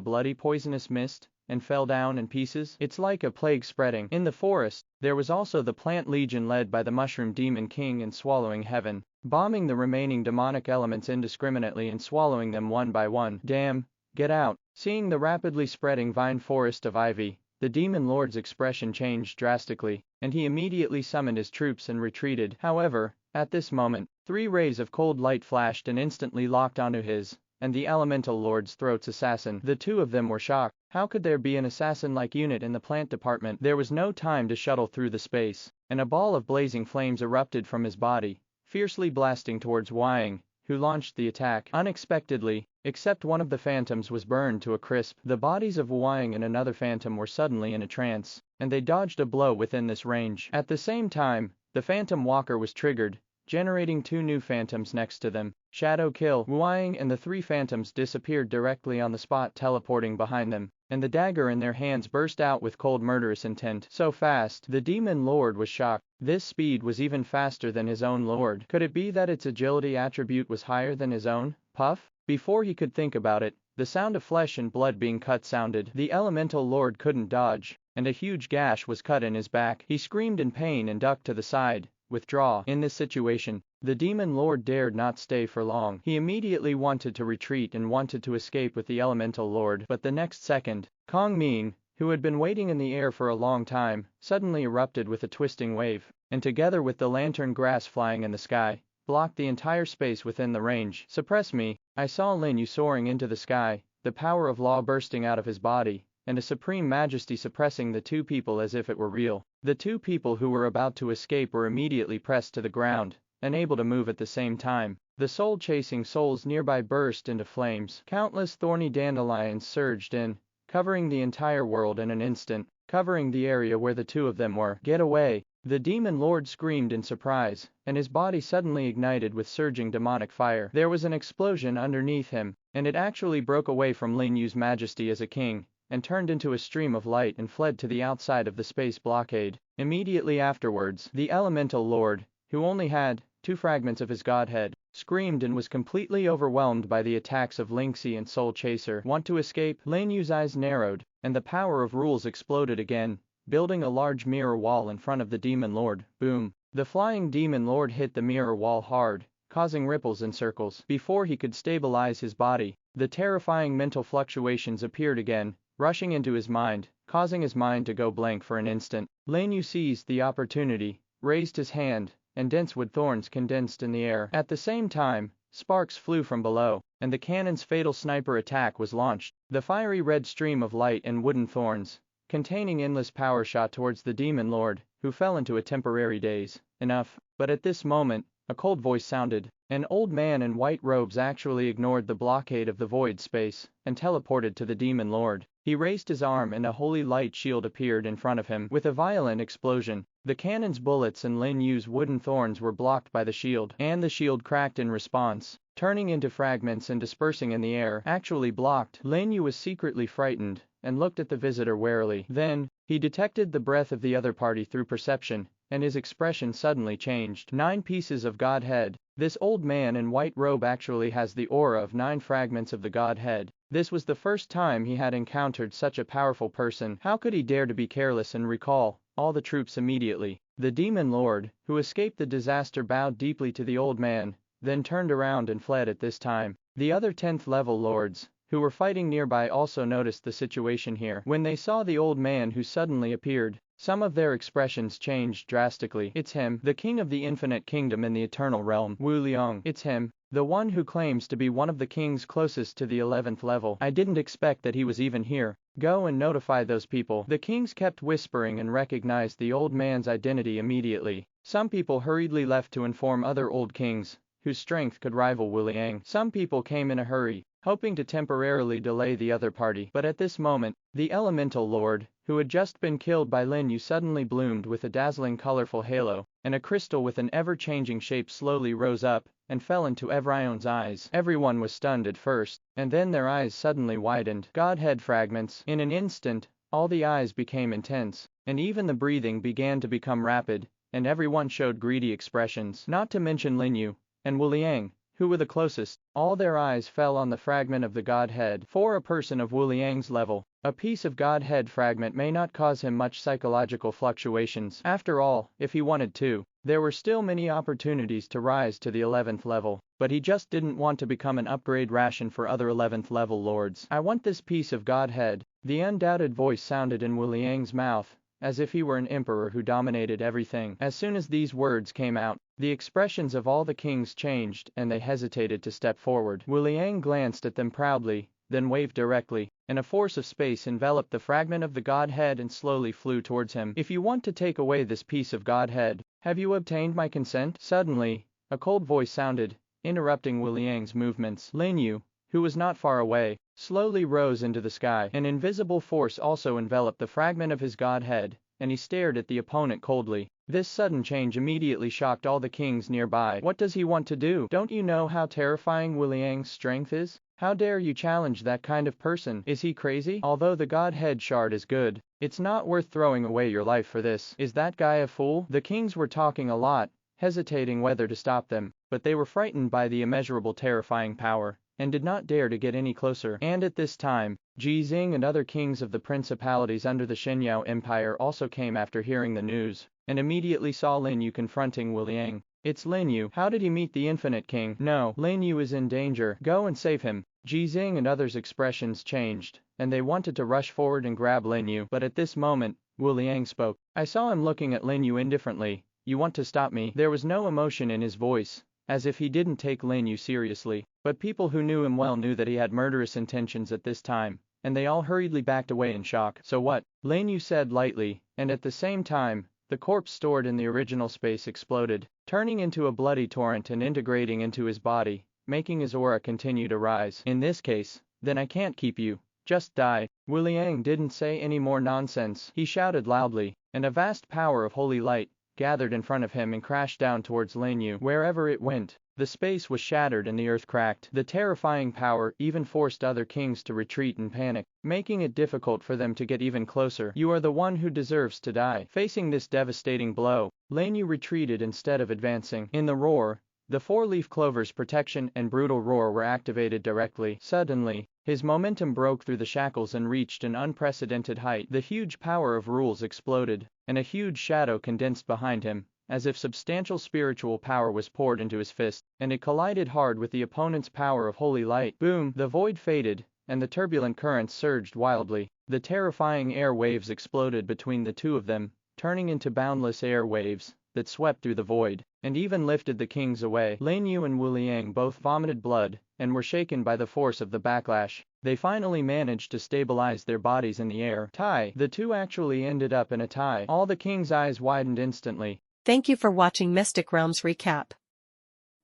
bloody poisonous mist and fell down in pieces. It's like a plague spreading. In the forest, there was also the plant legion led by the mushroom demon king and swallowing heaven, bombing the remaining demonic elements indiscriminately and swallowing them one by one. Damn, get out. Seeing the rapidly spreading vine forest of ivy, the demon lord's expression changed drastically, and he immediately summoned his troops and retreated. However, at this moment, 3 rays of cold light flashed and instantly locked onto his and the elemental lord's throat's assassin. The two of them were shocked. How could there be an assassin-like unit in the plant department? There was no time to shuttle through the space, and a ball of blazing flames erupted from his body, fiercely blasting towards Wang, who launched the attack. Unexpectedly, except one of the phantoms was burned to a crisp. The bodies of Wang and another phantom were suddenly in a trance, and they dodged a blow within this range. At the same time, the phantom walker was triggered, generating 2 new phantoms next to them. Shadow kill. Wang and the 3 phantoms disappeared directly on the spot, teleporting behind them, and the dagger in their hands burst out with cold murderous intent. So fast, the demon lord was shocked. This speed was even faster than his own lord. Could it be that its agility attribute was higher than his own? Puff? Before he could think about it, the sound of flesh and blood being cut sounded. The elemental lord couldn't dodge, and a huge gash was cut in his back. He screamed in pain and ducked to the side. Withdraw. In this situation, the demon lord dared not stay for long. He immediately wanted to retreat and wanted to escape with the elemental lord, but the next second, Kong Ming, who had been waiting in the air for a long time, suddenly erupted with a twisting wave, and together with the lantern grass flying in the sky, blocked the entire space within the range. Suppress me. I saw Lin Yu soaring into the sky, the power of law bursting out of his body, and a supreme majesty suppressing the 2 people as if it were real. The 2 people who were about to escape were immediately pressed to the ground, unable to move at the same time. The soul-chasing souls nearby burst into flames. Countless thorny dandelions surged in, covering the entire world in an instant, covering the area where the 2 of them were. Get away! The demon lord screamed in surprise, and his body suddenly ignited with surging demonic fire. There was an explosion underneath him, and it actually broke away from Lin Yu's majesty as a king, and turned into a stream of light and fled to the outside of the space blockade. Immediately afterwards, the elemental lord, who only had 2 fragments of his godhead, screamed and was completely overwhelmed by the attacks of Lingxi and Soul Chaser. Want to escape? Lin Yu's eyes narrowed, and the power of rules exploded again, building a large mirror wall in front of the demon lord. Boom! The flying demon lord hit the mirror wall hard, causing ripples and circles. Before he could stabilize his body, the terrifying mental fluctuations appeared again, rushing into his mind, causing his mind to go blank for an instant. Lin Yu seized the opportunity, raised his hand, and dense wood thorns condensed in the air. At the same time, sparks flew from below, and the cannon's fatal sniper attack was launched. The fiery red stream of light and wooden thorns, containing endless power, shot towards the demon lord, who fell into a temporary daze. Enough. But at this moment, a cold voice sounded. An old man in white robes actually ignored the blockade of the void space and teleported to the demon lord. He raised his arm and a holy light shield appeared in front of him. With a violent explosion, the cannon's bullets and Lin Yu's wooden thorns were blocked by the shield, and the shield cracked in response, turning into fragments and dispersing in the air. Actually blocked. Lin Yu was secretly frightened and looked at the visitor warily. Then, he detected the breath of the other party through perception, and his expression suddenly changed. 9 pieces of Godhead. This old man in white robe actually has the aura of 9 fragments of the Godhead. This was the first time he had encountered such a powerful person. How could he dare to be careless and recall all the troops immediately? The demon lord, who escaped the disaster, bowed deeply to the old man, then turned around and fled. At this time, the other 10th level lords, who were fighting nearby, also noticed the situation here. When they saw the old man who suddenly appeared, some of their expressions changed drastically. It's him, the king of the infinite kingdom in the eternal realm, Wu Liang. It's him, the one who claims to be one of the kings closest to the 11th level. I didn't expect that he was even here. Go and notify those people. The kings kept whispering and recognized the old man's identity immediately. Some people hurriedly left to inform other old kings, whose strength could rival Wu Liang. Some people came in a hurry, hoping to temporarily delay the other party. But at this moment, the elemental lord, who had just been killed by Lin Yu, suddenly bloomed with a dazzling colorful halo, and a crystal with an ever-changing shape slowly rose up and fell into everyone's eyes. Everyone was stunned at first, and then their eyes suddenly widened. Godhead fragments. In an instant, all the eyes became intense, and even the breathing began to become rapid, and everyone showed greedy expressions. Not to mention Lin Yu and Wu Liang, who were the closest. All their eyes fell on the fragment of the Godhead. For a person of Wu Liang's level, a piece of Godhead fragment may not cause him much psychological fluctuations. After all, if he wanted to, there were still many opportunities to rise to the 11th level, but he just didn't want to become an upgrade ration for other 11th level lords. I want this piece of Godhead. The undoubted voice sounded in Wu Liang's mouth, as if he were an emperor who dominated everything. As soon as these words came out, the expressions of all the kings changed and they hesitated to step forward. Wu Liang glanced at them proudly, then waved directly, and a force of space enveloped the fragment of the Godhead and slowly flew towards him. If you want to take away this piece of Godhead, have you obtained my consent? Suddenly, a cold voice sounded, interrupting Wu Liang's movements. Lin Yu, who was not far away, slowly rose into the sky. An invisible force also enveloped the fragment of his Godhead, and he stared at the opponent coldly. This sudden change immediately shocked all the kings nearby. What does he want to do? Don't you know how terrifying Wu Liang's strength is? How dare you challenge that kind of person? Is he crazy? Although the Godhead shard is good, it's not worth throwing away your life for this. Is that guy a fool? The kings were talking a lot, hesitating whether to stop them, but they were frightened by the immeasurable terrifying power, and did not dare to get any closer. And at this time, Ji Xing and other kings of the principalities under the Xinyao Empire also came after hearing the news, and immediately saw Lin Yu confronting Wu Liang. It's Lin Yu. How did he meet the Infinite King? No, Lin Yu is in danger. Go and save him. Ji Xing and others' expressions changed, and they wanted to rush forward and grab Lin Yu. But at this moment, Wu Liang spoke. I saw him looking at Lin Yu indifferently. You want to stop me? There was no emotion in his voice, as if he didn't take Lin Yu seriously. But people who knew him well knew that he had murderous intentions at this time, and they all hurriedly backed away in shock. So what? Lin Yu said lightly, and at the same time, the corpse stored in the original space exploded, turning into a bloody torrent and integrating into his body, making his aura continue to rise. In this case, then I can't keep you. Just die. Wu Liang didn't say any more nonsense. He shouted loudly, and a vast power of holy light gathered in front of him and crashed down towards Lin Yu. Wherever it went, the space was shattered and the earth cracked. The terrifying power even forced other kings to retreat in panic, making it difficult for them to get even closer. You are the one who deserves to die. Facing this devastating blow, Lin Yu retreated instead of advancing. In the roar, the four-leaf clover's protection and brutal roar were activated directly. Suddenly, his momentum broke through the shackles and reached an unprecedented height. The huge power of rules exploded, and a huge shadow condensed behind him, as if substantial spiritual power was poured into his fist, and it collided hard with the opponent's power of holy light. Boom! The void faded, and the turbulent currents surged wildly. The terrifying air waves exploded between the two of them, turning into boundless air waves, that swept through the void, and even lifted the kings away. Lin You and Wu Liang both vomited blood, and were shaken by the force of the backlash. They finally managed to stabilize their bodies in the air. Tie. The two actually ended up in a tie. All the king's eyes widened instantly. Thank you for watching Mystic Realms Recap.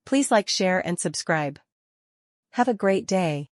Please like, share and subscribe. Have a great day.